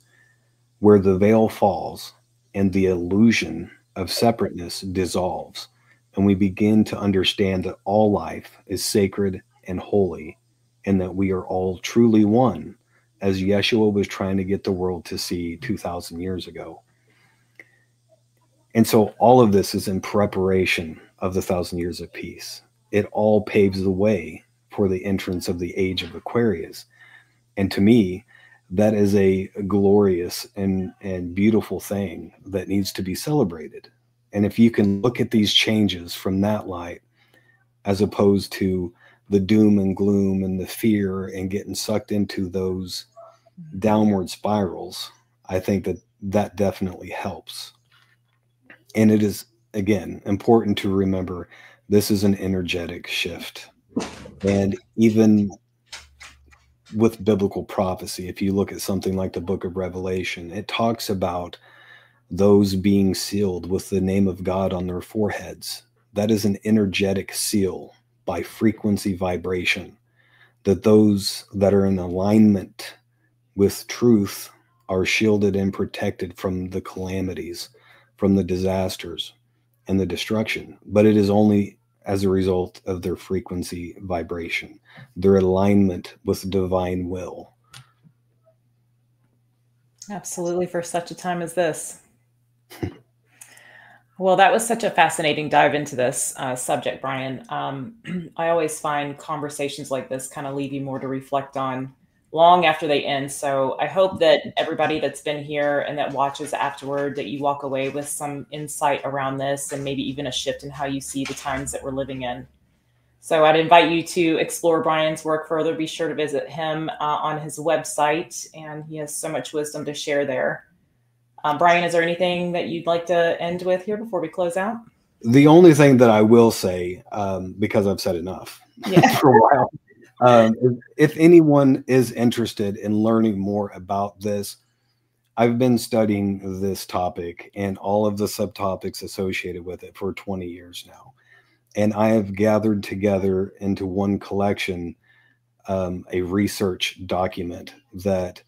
where the veil falls and the illusion of separateness dissolves, and we begin to understand that all life is sacred and holy, and that we are all truly one, as Yeshua was trying to get the world to see 2,000 years ago. And so all of this is in preparation of the 1,000 years of peace. It all paves the way for the entrance of the age of Aquarius. And to me, that is a glorious and beautiful thing that needs to be celebrated. And if you can look at these changes from that light, as opposed to the doom and gloom and the fear and getting sucked into those downward spirals, I think that that definitely helps. And it is, again, important to remember this is an energetic shift. And even with biblical prophecy, if you look at something like the book of Revelation, it talks about those being sealed with the name of God on their foreheads. That is an energetic seal by frequency vibration, that those that are in alignment with truth are shielded and protected from the calamities, from the disasters and the destruction. But it is only as a result of their frequency vibration, their alignment with divine will. Absolutely, for such a time as this. Well, that was such a fascinating dive into this subject, Brian. I always find conversations like this kind of leave you more to reflect on long after they end. So I hope that everybody that's been here and that watches afterward, that you walk away with some insight around this and maybe even a shift in how you see the times that we're living in. So I'd invite you to explore Brian's work further. Be sure to visit him on his website, and he has so much wisdom to share there. Brian, is there anything that you'd like to end with here before we close out? The only thing that I will say, because I've said enough for a while, if anyone is interested in learning more about this, I've been studying this topic and all of the subtopics associated with it for 20 years now. And I have gathered together into one collection a research document that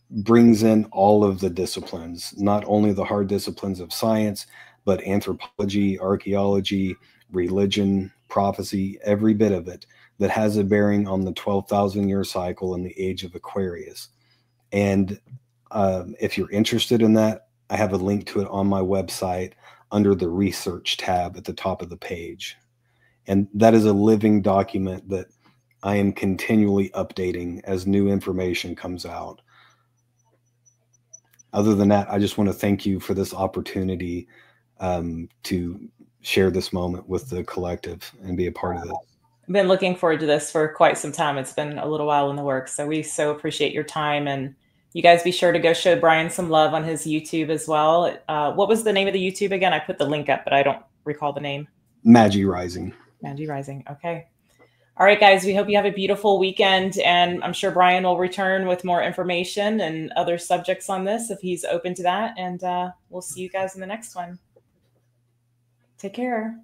brings in all of the disciplines, not only the hard disciplines of science, but anthropology, archaeology, religion, prophecy, every bit of it that has a bearing on the 12,000 year cycle and the age of Aquarius. And if you're interested in that, I have a link to it on my website under the research tab at the top of the page. And that is a living document that I am continually updating as new information comes out. Other than that, I just want to thank you for this opportunity to share this moment with the collective and be a part of it. I've been looking forward to this for quite some time. It's been a little while in the works. So we so appreciate your time. And you guys be sure to go show Brian some love on his YouTube as well. What was the name of the YouTube again? I put the link up, but I don't recall the name. Magi Rising. Magi Rising. Okay. All right, guys, we hope you have a beautiful weekend. And I'm sure Brian will return with more information and other subjects on this if he's open to that. And we'll see you guys in the next one. Take care.